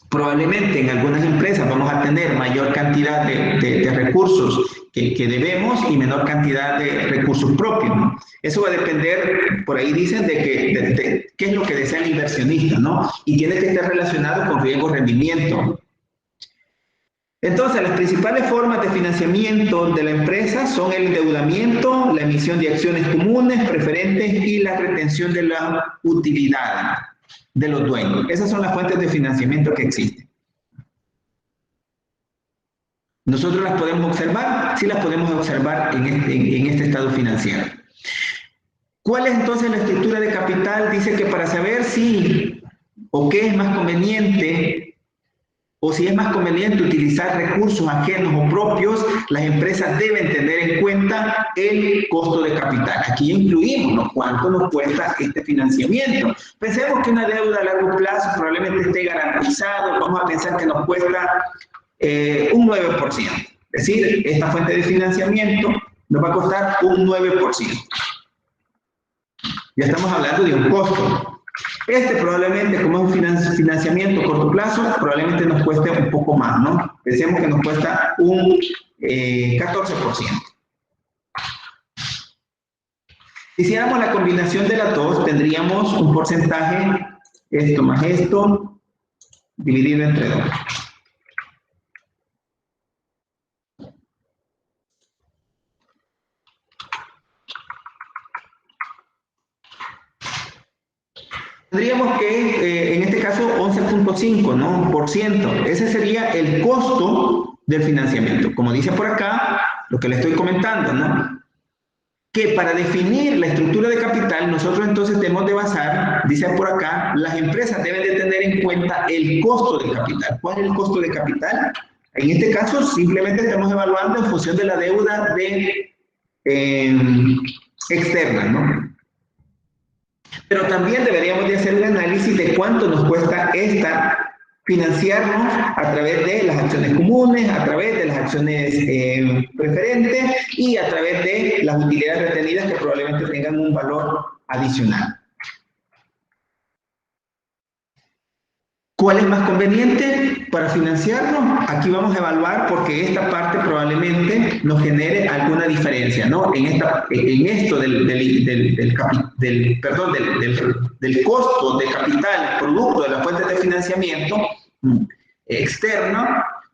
Probablemente en algunas empresas vamos a tener mayor cantidad de recursos que debemos y menor cantidad de recursos propios, ¿no? Eso va a depender, por ahí dicen, de qué es lo que desea el inversionista, ¿no? Y tiene que estar relacionado con riesgo-rendimiento. Entonces, las principales formas de financiamiento de la empresa son el endeudamiento, la emisión de acciones comunes, preferentes y la retención de la utilidad de los dueños. Esas son las fuentes de financiamiento que existen. ¿Nosotros las podemos observar? Sí, las podemos observar en este estado financiero. ¿Cuál es entonces la estructura de capital? Dice que para saber si o qué es más conveniente, o si es más conveniente utilizar recursos ajenos o propios, las empresas deben tener en cuenta el costo de capital. Aquí incluimos, ¿no?, cuánto nos cuesta este financiamiento. Pensemos que una deuda a largo plazo probablemente esté garantizado, vamos a pensar que nos cuesta un 9%. Es decir, esta fuente de financiamiento nos va a costar un 9%. Ya estamos hablando de un costo. Este probablemente, como es un financiamiento a corto plazo, probablemente nos cueste un poco más, ¿no? Pensemos que nos cuesta un 14%. Si hiciéramos la combinación de las dos, tendríamos un porcentaje, esto más esto, dividido entre 2. Tendríamos que, en este caso, 11.5, ¿no?, por ciento. Ese sería el costo del financiamiento. Como dice por acá, lo que le estoy comentando, ¿no?, que para definir la estructura de capital, nosotros entonces tenemos de basar, dice por acá, las empresas deben de tener en cuenta el costo de capital. ¿Cuál es el costo de capital? En este caso, simplemente estamos evaluando en función de la deuda externa, ¿no? Pero también deberíamos de hacer un análisis de cuánto nos cuesta financiarnos a través de las acciones comunes, a través de las acciones preferentes y a través de las utilidades retenidas que probablemente tengan un valor adicional. ¿Cuál es más conveniente para financiarnos? Aquí vamos a evaluar porque esta parte probablemente nos genere alguna diferencia, ¿no? En esto del costo de capital producto de las fuentes de financiamiento externo,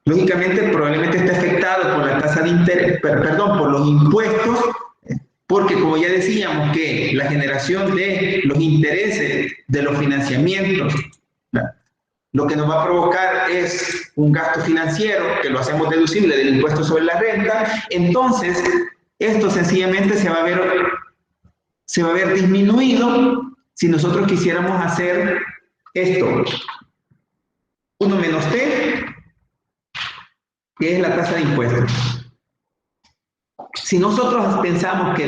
lógicamente probablemente esté afectado por la tasa de interés, por los impuestos, porque como ya decíamos que la generación de los intereses de los financiamientos, lo que nos va a provocar es un gasto financiero que lo hacemos deducible del impuesto sobre la renta. Entonces, esto sencillamente se va a ver disminuido si nosotros quisiéramos hacer esto. 1 menos T, que es la tasa de impuestos. Si nosotros pensamos que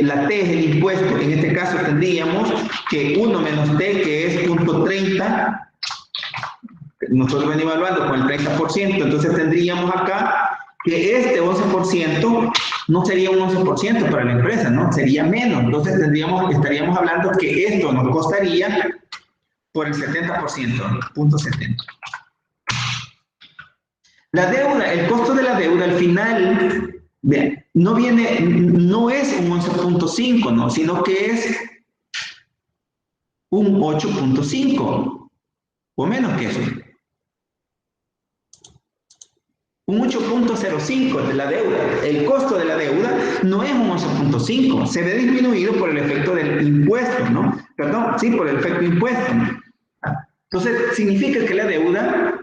la T es el impuesto, en este caso tendríamos que 1 menos T, que es 0.30, nosotros venimos evaluando con el 30%, entonces tendríamos acá que este 11% no sería un 11% para la empresa, ¿no? Sería menos. Entonces estaríamos hablando que esto nos costaría por el 70%, punto 70. La deuda, el costo de la deuda al final no es un 11.5, ¿no? Sino que es un 8.5 o menos que eso. Un 8.05 de la deuda. El costo de la deuda no es un 11.5. Se ve disminuido por el efecto del impuesto, ¿no? Perdón, sí, por el efecto impuesto. Entonces, significa que la deuda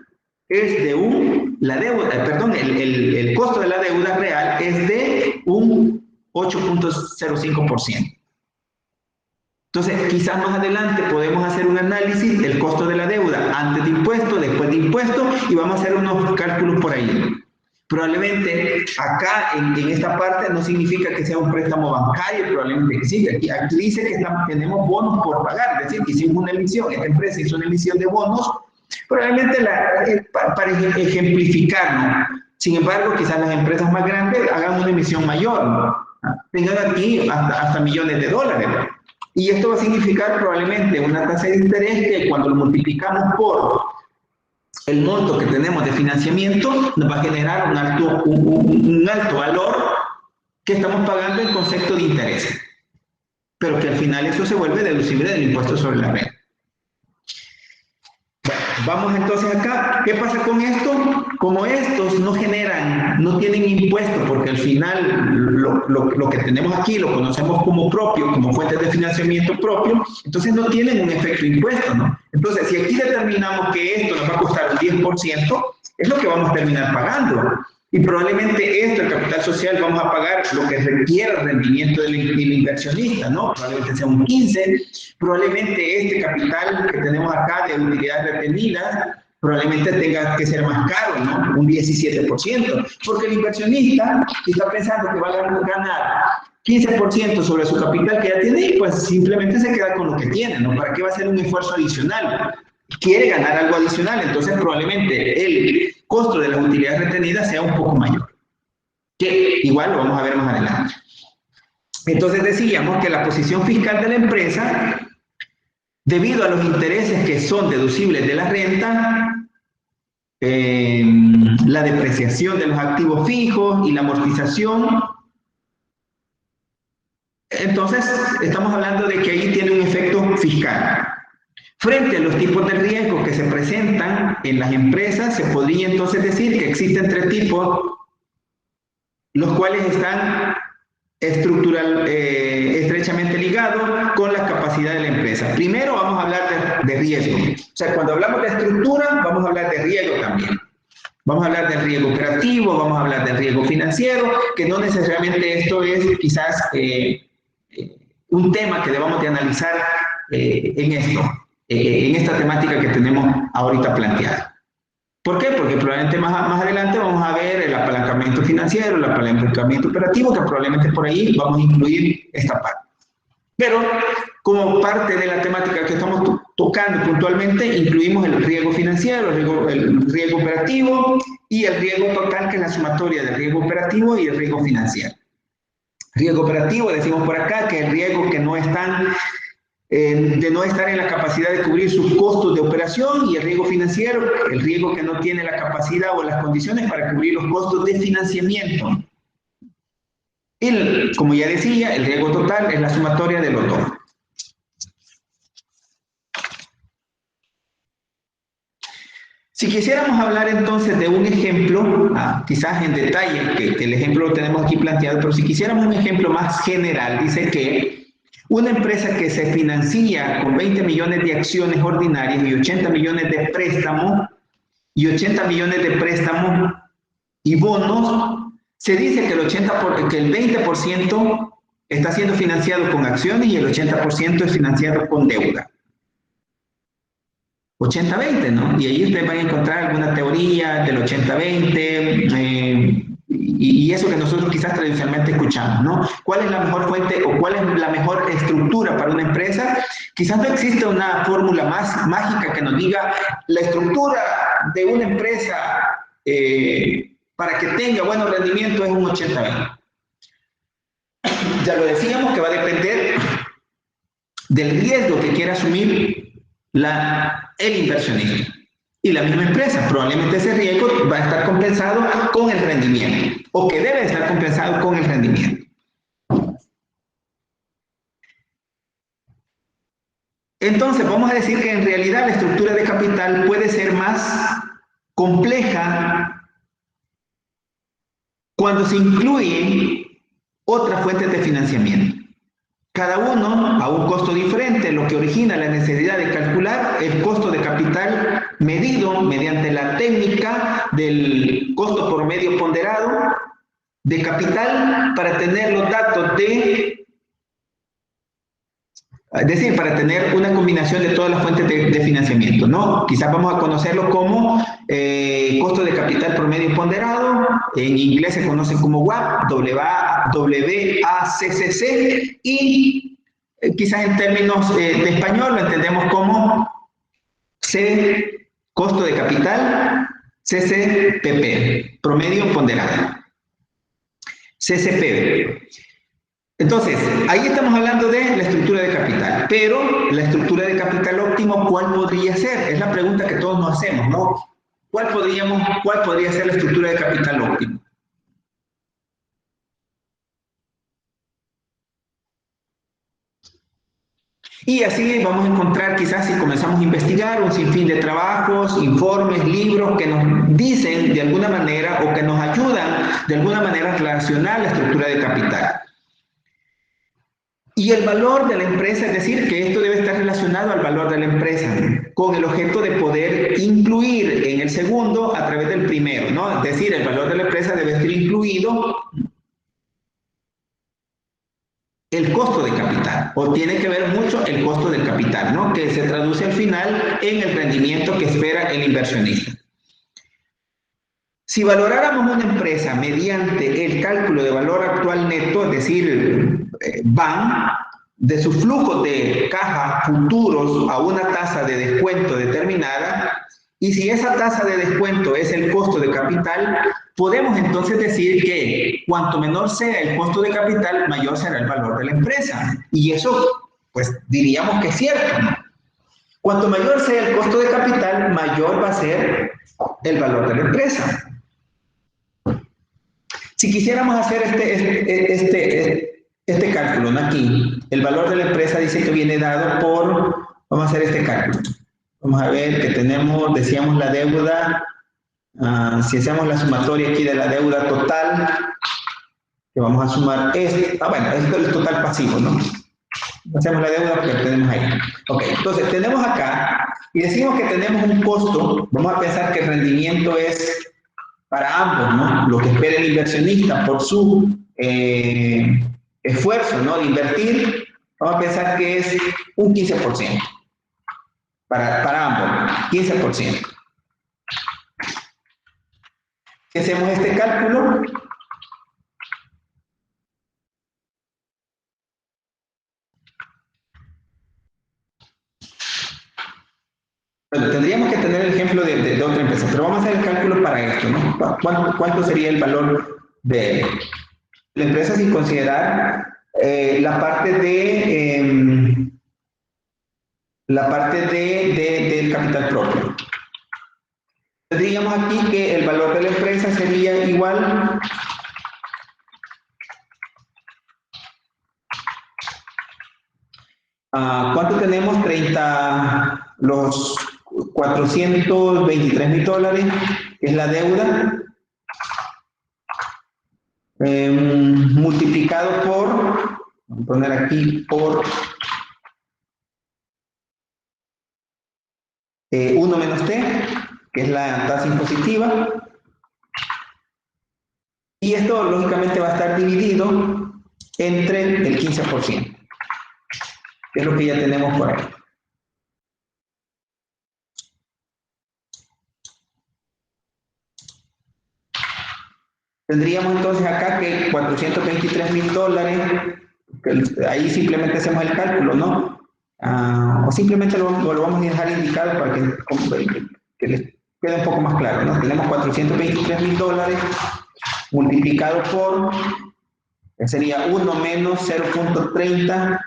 es de el costo de la deuda real es de un 8.05%. Entonces, quizás más adelante podemos hacer un análisis del costo de la deuda antes de impuesto, después de impuesto, y vamos a hacer unos cálculos por ahí. Probablemente acá en esta parte no significa que sea un préstamo bancario, probablemente que sí. Aquí dice que tenemos bonos por pagar, es decir, que hicimos una emisión, esta empresa hizo una emisión de bonos, probablemente para ejemplificar, ¿no? Sin embargo, quizás las empresas más grandes hagan una emisión mayor, ¿no? Tengan aquí hasta millones de dólares, ¿no? Y esto va a significar probablemente una tasa de interés que cuando lo multiplicamos por el monto que tenemos de financiamiento, nos va a generar un alto valor que estamos pagando en concepto de interés. Pero que al final eso se vuelve deducible del impuesto sobre la renta. Bueno, vamos entonces acá. ¿Qué pasa con esto? Como estos no tienen impuesto, porque al final lo que tenemos aquí lo conocemos como propio, como fuentes de financiamiento propio, entonces no tienen un efecto impuesto, ¿no? Entonces, si aquí determinamos que esto nos va a costar un 10%, es lo que vamos a terminar pagando. Y probablemente esto, el capital social, vamos a pagar lo que requiera el rendimiento del inversionista, ¿no? Probablemente sea un 15%, probablemente este capital que tenemos acá de utilidades retenidas, probablemente tenga que ser más caro, ¿no? Un 17%, porque el inversionista, si está pensando que va a ganar 15% sobre su capital que ya tiene, pues simplemente se queda con lo que tiene, ¿no? ¿Para qué va a hacer un esfuerzo adicional? Quiere ganar algo adicional, entonces probablemente el costo de las utilidades retenidas sea un poco mayor, que igual lo vamos a ver más adelante. Entonces decíamos que la posición fiscal de la empresa, debido a los intereses que son deducibles de la renta, la depreciación de los activos fijos y la amortización, entonces estamos hablando de que ahí tiene un efecto fiscal. Frente a los tipos de riesgo que se presentan en las empresas, se podría entonces decir que existen tres tipos, los cuales están estrechamente ligados con la capacidad de la empresa. Primero vamos a hablar de riesgo. O sea, cuando hablamos de estructura, vamos a hablar de riesgo también. Vamos a hablar del riesgo operativo, vamos a hablar del riesgo financiero, que no necesariamente esto es quizás un tema que debamos de analizar en esta temática que tenemos ahorita planteada. ¿Por qué? Porque probablemente más adelante vamos a ver el apalancamiento financiero, el apalancamiento operativo, que probablemente por ahí vamos a incluir esta parte. Pero como parte de la temática que estamos tocando puntualmente, incluimos el riesgo financiero, el riesgo operativo y el riesgo total, que es la sumatoria del riesgo operativo y el riesgo financiero. Riesgo operativo, decimos por acá, que el riesgo que no están de no estar en la capacidad de cubrir sus costos de operación, y el riesgo financiero, el riesgo que no tiene la capacidad o las condiciones para cubrir los costos de financiamiento. Y, como ya decía, el riesgo total es la sumatoria de los dos. Si quisiéramos hablar entonces de un ejemplo, quizás en detalle, que el ejemplo lo tenemos aquí planteado, pero si quisiéramos un ejemplo más general, dice que una empresa que se financia con 20 millones de acciones ordinarias y 80 millones de préstamos, y bonos, se dice que el 20% está siendo financiado con acciones y el 80% es financiado con deuda. 80-20, ¿no? Y ahí ustedes van a encontrar alguna teoría del 80-20, y eso que nosotros quizás tradicionalmente escuchamos, ¿no? ¿Cuál es la mejor fuente o cuál es la mejor estructura para una empresa? Quizás no existe una fórmula más mágica que nos diga la estructura de una empresa para que tenga buenos rendimientos es un 80-20. Ya lo decíamos que va a depender del riesgo que quiera asumir el inversionista. Y la misma empresa, probablemente ese riesgo va a estar compensado con el rendimiento, o que debe estar compensado con el rendimiento. Entonces, vamos a decir que en realidad la estructura de capital puede ser más compleja cuando se incluyen otras fuentes de financiamiento. Cada uno a un costo diferente, lo que origina la necesidad de calcular el costo de capital medido mediante la técnica del costo por medio ponderado de capital para tener los datos es decir, para tener una combinación de todas las fuentes de financiamiento, ¿no? Quizás vamos a conocerlo como costo de capital promedio ponderado, en inglés se conoce como WACC, WACC, y quizás en términos de español lo entendemos como costo de capital, CCPP, promedio ponderado, CCP. Entonces, ahí estamos hablando de la estructura de capital, pero la estructura de capital óptimo, ¿cuál podría ser? Es la pregunta que todos nos hacemos, ¿no? ¿Cuál podría ser la estructura de capital óptimo? Y así vamos a encontrar, quizás si comenzamos a investigar, un sinfín de trabajos, informes, libros que nos dicen de alguna manera o que nos ayudan de alguna manera a relacionar la estructura de capital. Y el valor de la empresa, es decir, que esto debe estar relacionado al valor de la empresa, con el objeto de poder incluir en el segundo a través del primero, ¿no? Es decir, el valor de la empresa debe estar incluido el costo de capital, o tiene que ver mucho el costo del capital, ¿no? Que se traduce al final en el rendimiento que espera el inversionista. Si valoráramos una empresa mediante el cálculo de valor actual neto, es decir, van de sus flujos de caja futuros a una tasa de descuento determinada, y si esa tasa de descuento es el costo de capital, podemos entonces decir que cuanto menor sea el costo de capital, mayor será el valor de la empresa. Y eso, pues diríamos que es cierto, ¿no? Cuanto mayor sea el costo de capital, mayor va a ser el valor de la empresa. Si quisiéramos hacer este cálculo, ¿no? Aquí, el valor de la empresa dice que viene dado por, vamos a hacer este cálculo. Vamos a ver que tenemos, decíamos la deuda, si hacemos la sumatoria aquí de la deuda total, que vamos a sumar esto, bueno, esto es el total pasivo, ¿no? Hacemos la deuda porque lo tenemos ahí. Ok, entonces tenemos acá, y decimos que tenemos un costo, vamos a pensar que el rendimiento es para ambos, ¿no? Lo que espera el inversionista por su esfuerzo, ¿no? De invertir, vamos a pensar que es un 15%. Para ambos, 15%. Si hacemos este cálculo, bueno, tendríamos que tener el ejemplo de otra empresa, pero vamos a hacer el cálculo para esto, ¿no? ¿Cuánto sería el valor de la empresa sin considerar la parte del capital propio? Tendríamos aquí que el valor de la empresa sería igual a ¿cuánto tenemos? Los $423,000, que es la deuda, multiplicado por, vamos a poner aquí, por 1 menos T, que es la tasa impositiva, y esto lógicamente va a estar dividido entre el 15%, que es lo que ya tenemos por ahí. Tendríamos entonces acá que $423,000, ahí simplemente hacemos el cálculo, ¿no? O simplemente lo vamos a dejar indicado para que queda un poco más claro, ¿no? Tenemos $423,000 multiplicado por, que sería 1 menos 0.30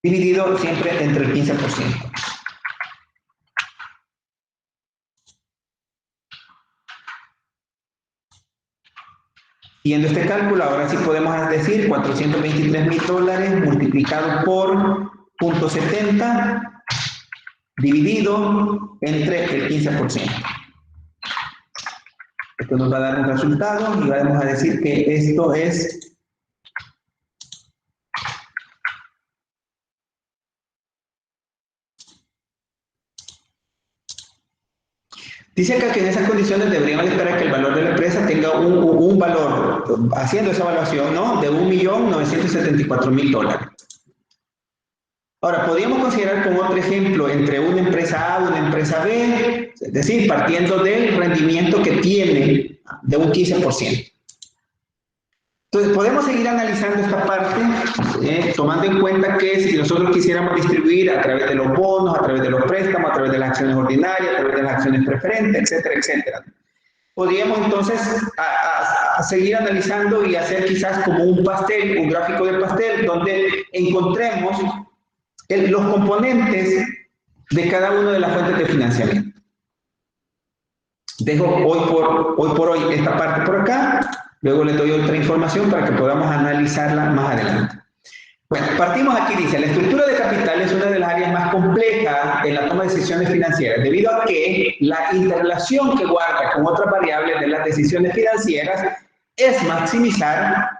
dividido siempre entre el 15%. Siguiendo este cálculo, ahora sí podemos decir $423,000 multiplicado por 0.70 dividido entre el 15%. Esto nos va a dar un resultado y vamos a decir que esto es dice acá que en esas condiciones deberíamos esperar que el valor de la empresa tenga un valor, haciendo esa evaluación, ¿no? De $1.974.000. Ahora, podríamos considerar como otro ejemplo entre una empresa A y una empresa B, es decir, partiendo del rendimiento que tiene de un 15%. Entonces, podemos seguir analizando esta parte, tomando en cuenta que si nosotros quisiéramos distribuir a través de los bonos, a través de los préstamos, a través de las acciones ordinarias, a través de las acciones preferentes, etcétera, etcétera. Podríamos entonces seguir analizando y hacer quizás como un pastel, un gráfico de pastel, donde encontremos los componentes de cada una de las fuentes de financiamiento. Dejo hoy por hoy esta parte por acá, luego les doy otra información para que podamos analizarla más adelante. Bueno, partimos aquí, dice, la estructura de capital es una de las áreas más complejas en la toma de decisiones financieras, debido a que la interrelación que guarda con otras variables de las decisiones financieras es maximizar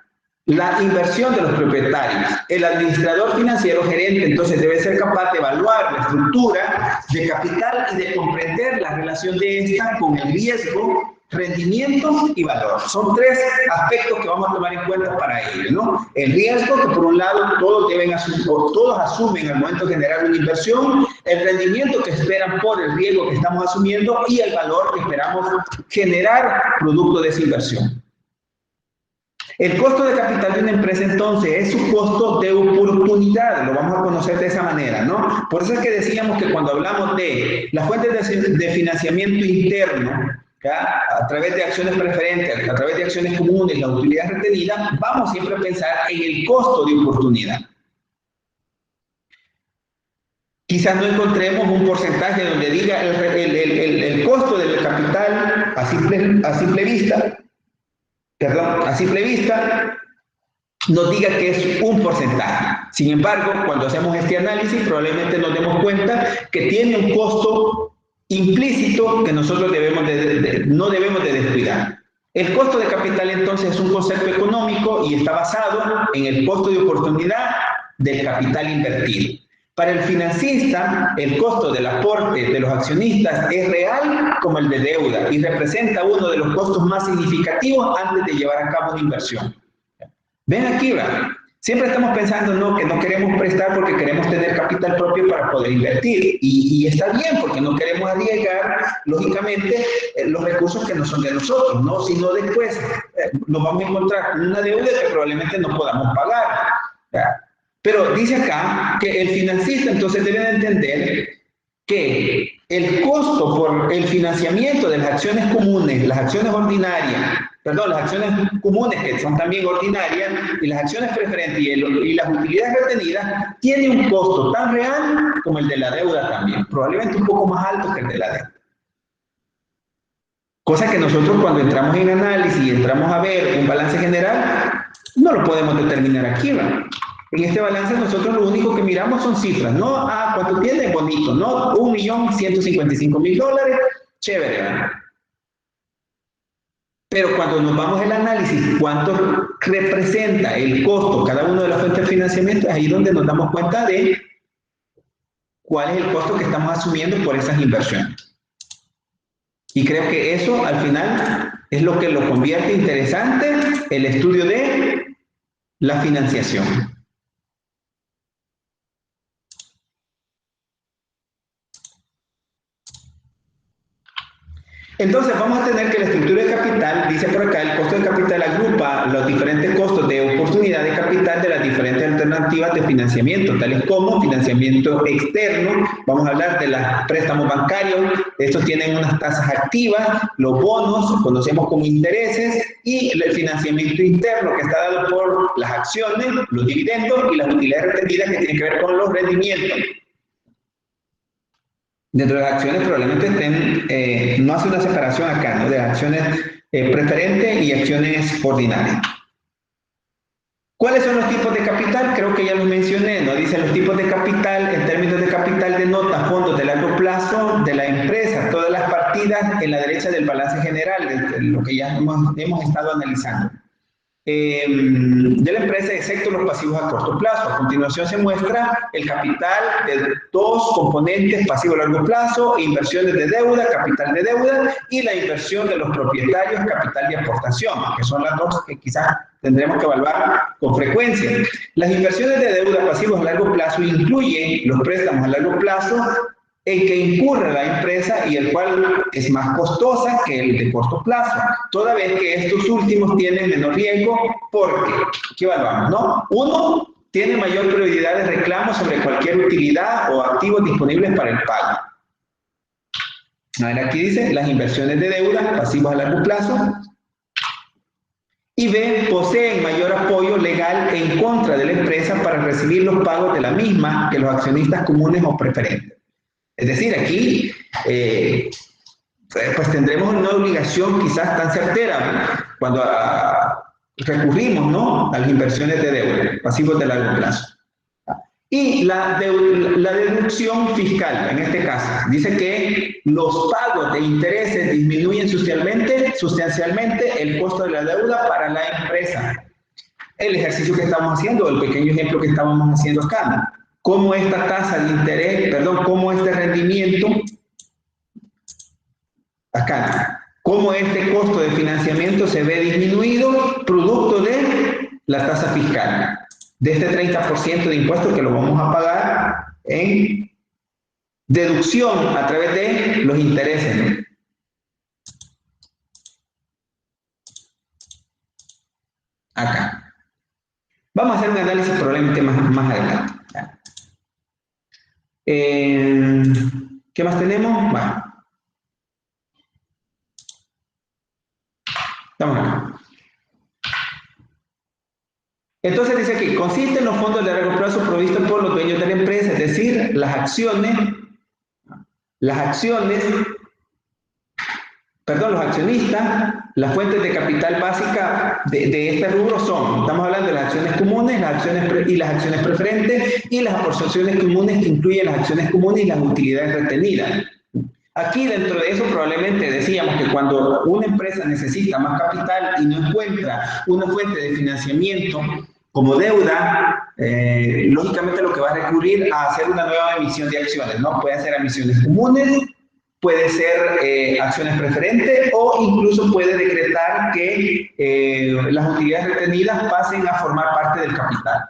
la inversión de los propietarios. El administrador financiero gerente entonces debe ser capaz de evaluar la estructura de capital y de comprender la relación de esta con el riesgo, rendimiento y valor. Son tres aspectos que vamos a tomar en cuenta para ello, ¿no? El riesgo, que por un lado todos asumen al momento de generar una inversión, el rendimiento que esperan por el riesgo que estamos asumiendo y el valor que esperamos generar producto de esa inversión. El costo de capital de una empresa, entonces, es su costo de oportunidad. Lo vamos a conocer de esa manera, ¿no? Por eso es que decíamos que cuando hablamos de las fuentes de financiamiento interno, ¿ya? A través de acciones preferentes, a través de acciones comunes, la utilidad retenida, vamos siempre a pensar en el costo de oportunidad. Quizás no encontremos un porcentaje donde diga el costo del capital a simple vista, nos diga que es un porcentaje. Sin embargo, cuando hacemos este análisis, probablemente nos demos cuenta que tiene un costo implícito que nosotros no debemos de descuidar. El costo de capital, entonces, es un concepto económico y está basado en el costo de oportunidad del capital invertido. Para el financista, el costo del aporte de los accionistas es real como el de deuda y representa uno de los costos más significativos antes de llevar a cabo una inversión. Ven aquí, ¿verdad? Siempre estamos pensando, ¿no?, que no queremos prestar porque queremos tener capital propio para poder invertir. Y está bien, porque no queremos arriesgar, lógicamente, los recursos que no son de nosotros, ¿no? Sino después nos vamos a encontrar con una deuda que probablemente no podamos pagar, ¿verdad? Pero dice acá que el financista entonces debe de entender que el costo por el financiamiento de las acciones comunes, las acciones ordinarias, las acciones comunes que son también ordinarias y las acciones preferentes y las utilidades retenidas, tiene un costo tan real como el de la deuda también, probablemente un poco más alto que el de la deuda. Cosa que nosotros cuando entramos en análisis y entramos a ver un balance general, no lo podemos determinar aquí, ¿verdad? En este balance nosotros lo único que miramos son cifras, ¿no? Ah, ¿cuánto tiene? Bonito, ¿no? $1.155.000, chévere, ¿verdad? Pero cuando nos vamos al análisis, ¿cuánto representa el costo cada una de las fuentes de financiamiento? Es ahí donde nos damos cuenta de cuál es el costo que estamos asumiendo por esas inversiones. Y creo que eso, al final, es lo que lo convierte interesante, el estudio de la financiación. Entonces vamos a tener que la estructura de capital, dice por acá, el costo de capital agrupa los diferentes costos de oportunidad de capital de las diferentes alternativas alternativas de financiamiento, tales como financiamiento externo. Vamos a hablar de los préstamos bancarios. Estos tienen unas tasas activas, los bonos, conocemos como intereses, y el financiamiento interno, que está dado por las acciones, los dividendos y las utilidades retenidas, que tienen que ver con los rendimientos. Dentro de las acciones probablemente estén, no hace una separación acá, ¿no? De acciones preferentes y acciones ordinarias. ¿Cuáles son los tipos de capital? Creo que ya los mencioné, ¿no? Dice los tipos de capital, en términos de capital denota fondos de largo plazo de la empresa, todas las partidas en la derecha del balance general, de lo que ya hemos estado analizando. De la empresa, excepto los pasivos a corto plazo. A continuación se muestra el capital de dos componentes: pasivo a largo plazo, inversiones de deuda, capital de deuda, y la inversión de los propietarios, capital de aportación, que son las dos que quizás tendremos que evaluar con frecuencia. Las inversiones de deuda pasivos a largo plazo incluyen los préstamos a largo plazo en que incurre la empresa y el cual es más costosa que el de corto plazo, toda vez que estos últimos tienen menor riesgo porque, ¿qué evaluamos, no? Uno, tiene mayor prioridad de reclamo sobre cualquier utilidad o activos disponibles para el pago. A ver, aquí dice las inversiones de deuda pasivos a largo plazo. Y B, poseen mayor apoyo legal en contra de la empresa para recibir los pagos de la misma que los accionistas comunes o preferentes. Es decir, aquí pues tendremos una obligación quizás tan certera cuando recurrimos, ¿no?, a las inversiones de deuda, pasivos de largo plazo. Y la deducción fiscal, en este caso, dice que los pagos de intereses disminuyen sustancialmente el costo de la deuda para la empresa. El ejercicio que estamos haciendo, el pequeño ejemplo que estábamos haciendo acá, ¿no? Cómo esta tasa de interés, perdón, cómo este rendimiento, acá, cómo este costo de financiamiento se ve disminuido producto de la tasa fiscal, de este 30% de impuestos que lo vamos a pagar en deducción a través de los intereses, ¿no? Acá. Vamos a hacer un análisis probablemente más adelante. ¿Qué más tenemos? Bueno. Estamos acá. Entonces dice aquí, consiste en los fondos de largo plazo provistos por los dueños de la empresa, es decir, los accionistas. Las fuentes de capital básica de este rubro son, estamos hablando de las acciones comunes, las acciones preferentes y las aportaciones comunes, que incluyen las acciones comunes y las utilidades retenidas. Aquí dentro de eso probablemente decíamos que cuando una empresa necesita más capital y no encuentra una fuente de financiamiento como deuda, lógicamente lo que va a recurrir a hacer una nueva emisión de acciones, ¿no? Puede ser emisiones comunes, puede ser acciones preferentes, o incluso puede decretar que las utilidades retenidas pasen a formar parte del capital.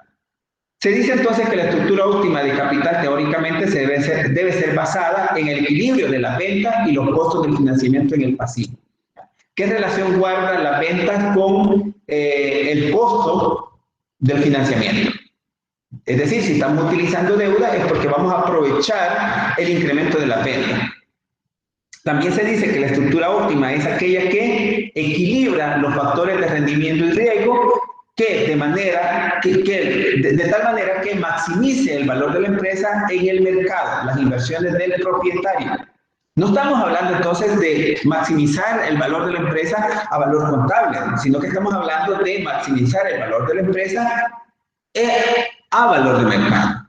Se dice entonces que la estructura óptima de capital teóricamente debe ser basada en el equilibrio de las ventas y los costos del financiamiento en el pasivo. ¿Qué relación guardan las ventas con el costo del financiamiento? Es decir, si estamos utilizando deuda es porque vamos a aprovechar el incremento de la venta. También se dice que la estructura óptima es aquella que equilibra los factores de rendimiento y riesgo de tal manera que maximice el valor de la empresa en el mercado, las inversiones del propietario. No estamos hablando entonces de maximizar el valor de la empresa a valor contable, sino que estamos hablando de maximizar el valor de la empresa a valor de mercado,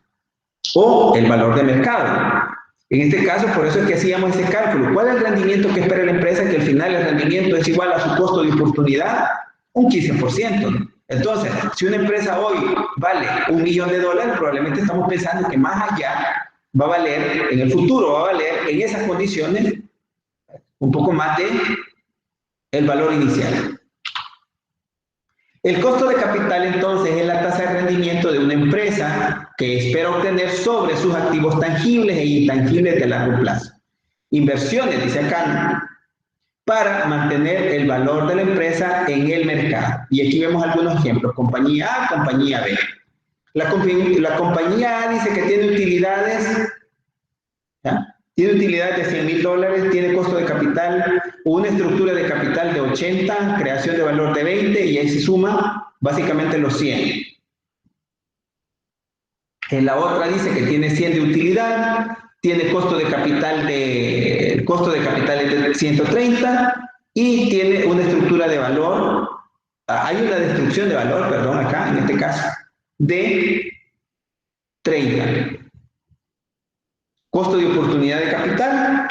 o el valor de mercado. En este caso, por eso es que hacíamos ese cálculo. ¿Cuál es el rendimiento que espera la empresa? Que al final el rendimiento es igual a su costo de oportunidad, un 15%. Entonces, si una empresa hoy vale $1 millón, probablemente estamos pensando que más allá va a valer, en el futuro va a valer en esas condiciones un poco más de el valor inicial. El costo de capital entonces es la tasa de rendimiento de una empresa que espera obtener sobre sus activos tangibles e intangibles de largo plazo. Inversiones, dice acá, para mantener el valor de la empresa en el mercado. Y aquí vemos algunos ejemplos: compañía A, compañía B. La compañía A dice que tiene utilidades, ¿ya? Tiene utilidades de 100 mil dólares, tiene costo de capital, una estructura de capital de 80, creación de valor de 20 y ahí se suma básicamente los 100. En la otra dice que tiene 100 de utilidad, tiene costo de capital el costo de capital es de 130 y tiene una estructura de valor, hay una destrucción de valor, perdón, acá en este caso, de 30. Costo de oportunidad de capital.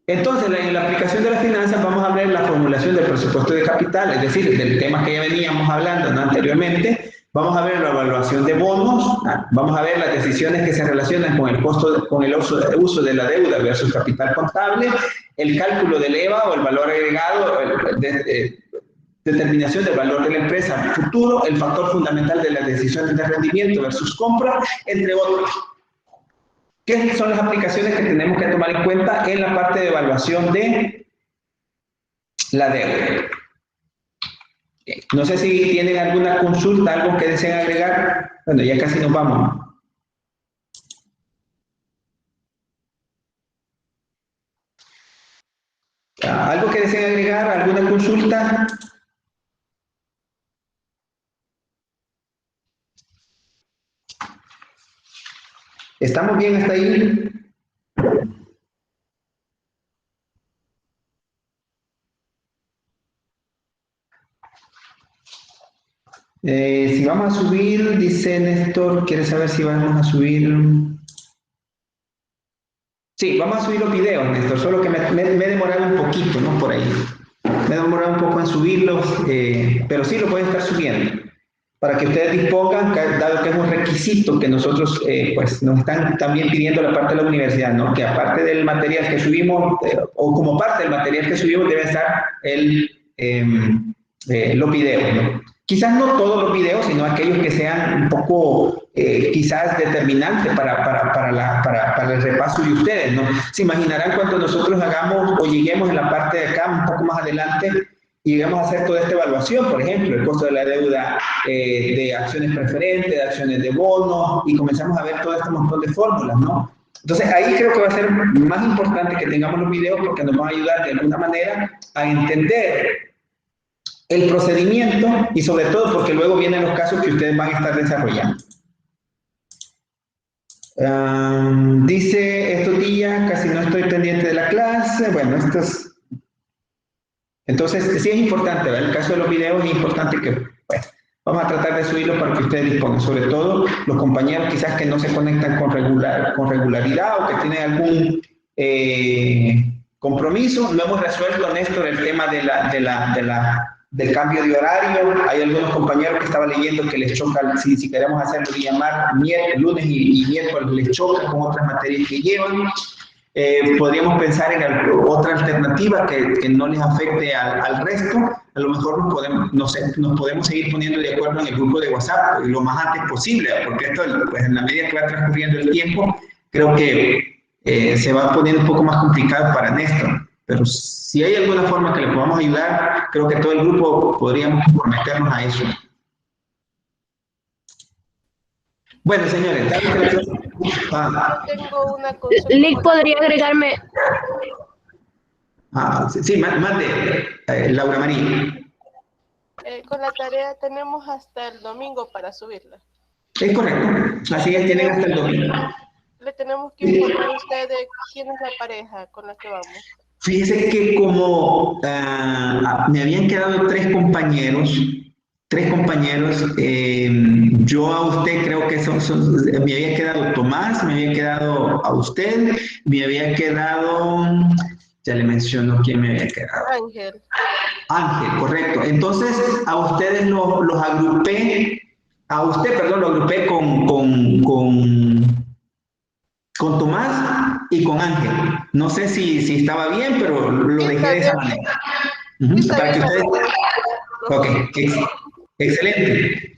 Entonces, en la aplicación de las finanzas vamos a ver la formulación del presupuesto de capital, es decir, del tema que ya veníamos hablando, ¿no?, anteriormente. Vamos a ver la evaluación de bonos, vamos a ver las decisiones que se relacionan con el costo, con el uso de la deuda versus capital contable, el cálculo del EVA o el valor agregado, determinación del valor de la empresa futuro, el factor fundamental de las decisiones de rendimiento versus compra, entre otros. ¿Qué son las aplicaciones que tenemos que tomar en cuenta en la parte de evaluación de la deuda? No sé si tienen alguna consulta, algo que deseen agregar. Bueno, ya casi nos vamos. ¿Algo que deseen agregar? ¿Alguna consulta? ¿Estamos bien hasta ahí? Si vamos a subir, dice Néstor, quiere saber si vamos a subir. Sí, vamos a subir los videos, Néstor, solo que me he demorado un poquito, ¿no? Por ahí. Me he demorado un poco en subirlos, pero sí lo pueden estar subiendo. Para que ustedes dispongan, dado que es un requisito que nosotros, pues, nos están también pidiendo la parte de la universidad, ¿no? Que aparte del material que subimos, o como parte del material que subimos, debe estar los videos, ¿no? Quizás no todos los videos, sino aquellos que sean un poco, quizás determinantes para el repaso de ustedes, ¿no? Se imaginarán cuando nosotros hagamos o lleguemos en la parte de acá, un poco más adelante, y lleguemos a hacer toda esta evaluación, por ejemplo, el costo de la deuda de acciones preferentes, de acciones de bonos, y comenzamos a ver todo este montón de fórmulas, ¿no? Entonces, ahí creo que va a ser más importante que tengamos los videos porque nos van a ayudar de alguna manera a entender el procedimiento y sobre todo porque luego vienen los casos que ustedes van a estar desarrollando. Dice, estos días casi no estoy pendiente de la clase. Bueno, entonces sí es importante, ¿verdad? El caso de los videos es importante que, bueno, vamos a tratar de subirlo para que ustedes dispongan, sobre todo los compañeros quizás que no se conectan con regularidad o que tienen algún compromiso. Lo hemos resuelto, Néstor, el tema del cambio de horario. Hay algunos compañeros que estaban leyendo que les choca, si queremos hacerlo y llamar lunes y miércoles, les choca con otras materias que llevan. Podríamos pensar en otra alternativa que no les afecte al resto. A lo mejor nos podemos seguir poniendo de acuerdo en el grupo de WhatsApp lo más antes posible, porque esto, pues, en la medida que va transcurriendo el tiempo, creo que se va poniendo un poco más complicado para Néstor. Pero si hay alguna forma que le podamos ayudar, creo que todo el grupo podríamos comprometernos a eso. Bueno, señores, Yo tengo una consulta. Lick, ¿podría agregarme? Sí, mande, Laura María. Con la tarea tenemos hasta el domingo para subirla. Es correcto, así es, tienen hasta el domingo. Le tenemos que informar a usted de quién es la pareja con la que vamos. Fíjese que como me habían quedado tres compañeros, yo a usted creo que me había quedado Tomás, me había quedado a usted, me había quedado, ya le menciono quién me había quedado. Ángel, correcto. Entonces a ustedes los agrupé, lo agrupé con Tomás y con Ángel. No sé si estaba bien, pero lo dejé de esa manera. Para que ustedes... Ok, excelente.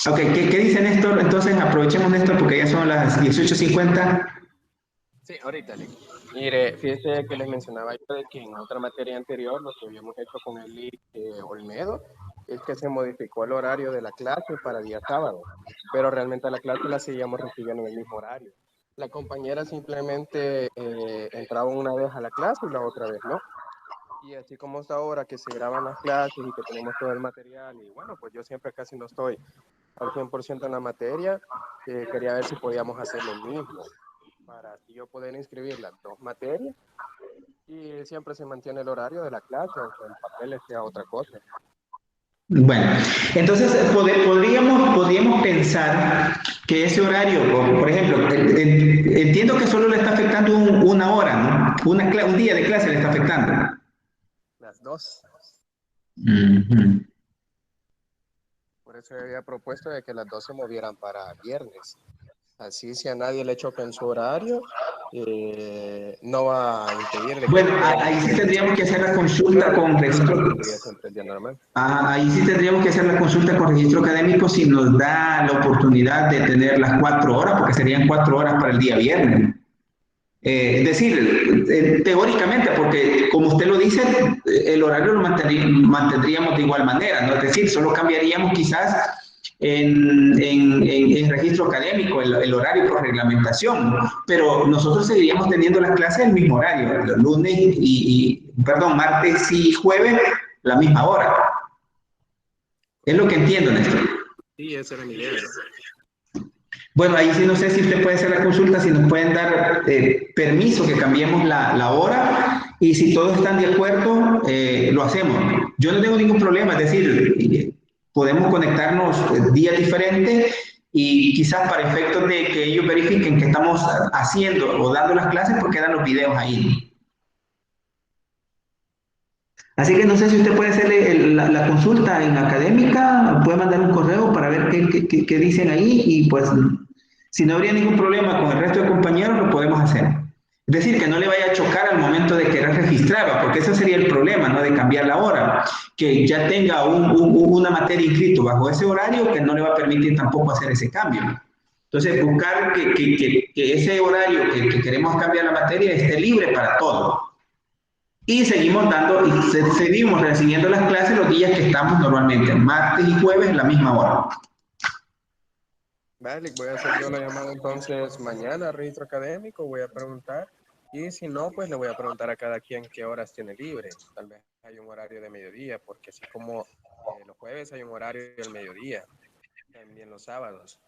Ok, ¿qué dice Néstor? Entonces aprovechemos, Néstor, porque ya son las 18:50. Sí, ahorita, Lick. Mire, fíjese que les mencionaba yo de que en otra materia anterior, lo que habíamos hecho con el LIC Olmedo, es que se modificó el horario de la clase para día sábado, pero realmente la clase la seguíamos recibiendo en el mismo horario. La compañera simplemente entraba una vez a la clase y la otra vez no. Y así como está ahora que se graban las clases y que tenemos todo el material, y bueno, pues yo siempre casi no estoy al 100% en la materia, quería ver si podíamos hacer lo mismo para así yo poder inscribir las dos materias y siempre se mantiene el horario de la clase, aunque el papel sea otra cosa. Bueno, entonces podríamos pensar que ese horario, por ejemplo, entiendo que solo le está afectando una hora, ¿no? Un día de clase le está afectando. Las dos. Ujú. Por eso yo había propuesto de que las dos se movieran para viernes. Así si a nadie le choca en su horario, no va a impedir de que Bueno, se puedan ahí sí hacer. tendríamos que hacer la consulta Pero con el registro. sábado sería siempre el día normal. Ahí sí tendríamos que hacer la consulta con registro académico si nos da la oportunidad de tener las 4 horas, porque serían 4 horas para el día viernes. Es decir, teóricamente, porque como usted lo dice, el horario lo mantendríamos de igual manera, ¿no? Es decir, solo cambiaríamos quizás en registro académico el horario por reglamentación, ¿no? Pero nosotros seguiríamos teniendo las clases el mismo horario, los lunes perdón, martes y jueves, la misma hora. Es lo que entiendo, Néstor. Sí, esa era mi idea. Bueno, ahí sí no sé si usted puede hacer la consulta, si nos pueden dar permiso que cambiemos la hora y si todos están de acuerdo, lo hacemos. Yo no tengo ningún problema, es decir, podemos conectarnos días diferentes y quizás para efectos de que ellos verifiquen que estamos haciendo o dando las clases, pues quedan los videos ahí. Así que no sé si usted puede hacerle la consulta en académica, puede mandar un correo para ver qué dicen ahí y pues si no habría ningún problema con el resto de compañeros lo podemos hacer. Es decir, que no le vaya a chocar al momento de querer registrarlo, porque ese sería el problema, ¿no? De cambiar la hora, que ya tenga una materia inscrito bajo ese horario que no le va a permitir tampoco hacer ese cambio. Entonces, buscar que ese horario que queremos cambiar la materia esté libre para todos. Y seguimos dando, y seguimos recibiendo las clases los días que estamos normalmente, martes y jueves en la misma hora. Vale, voy a hacer yo la llamada entonces mañana, registro académico, voy a preguntar. Y si no, pues le voy a preguntar a cada quien qué horas tiene libre. Tal vez hay un horario de mediodía, porque así como los jueves hay un horario del mediodía, también los sábados.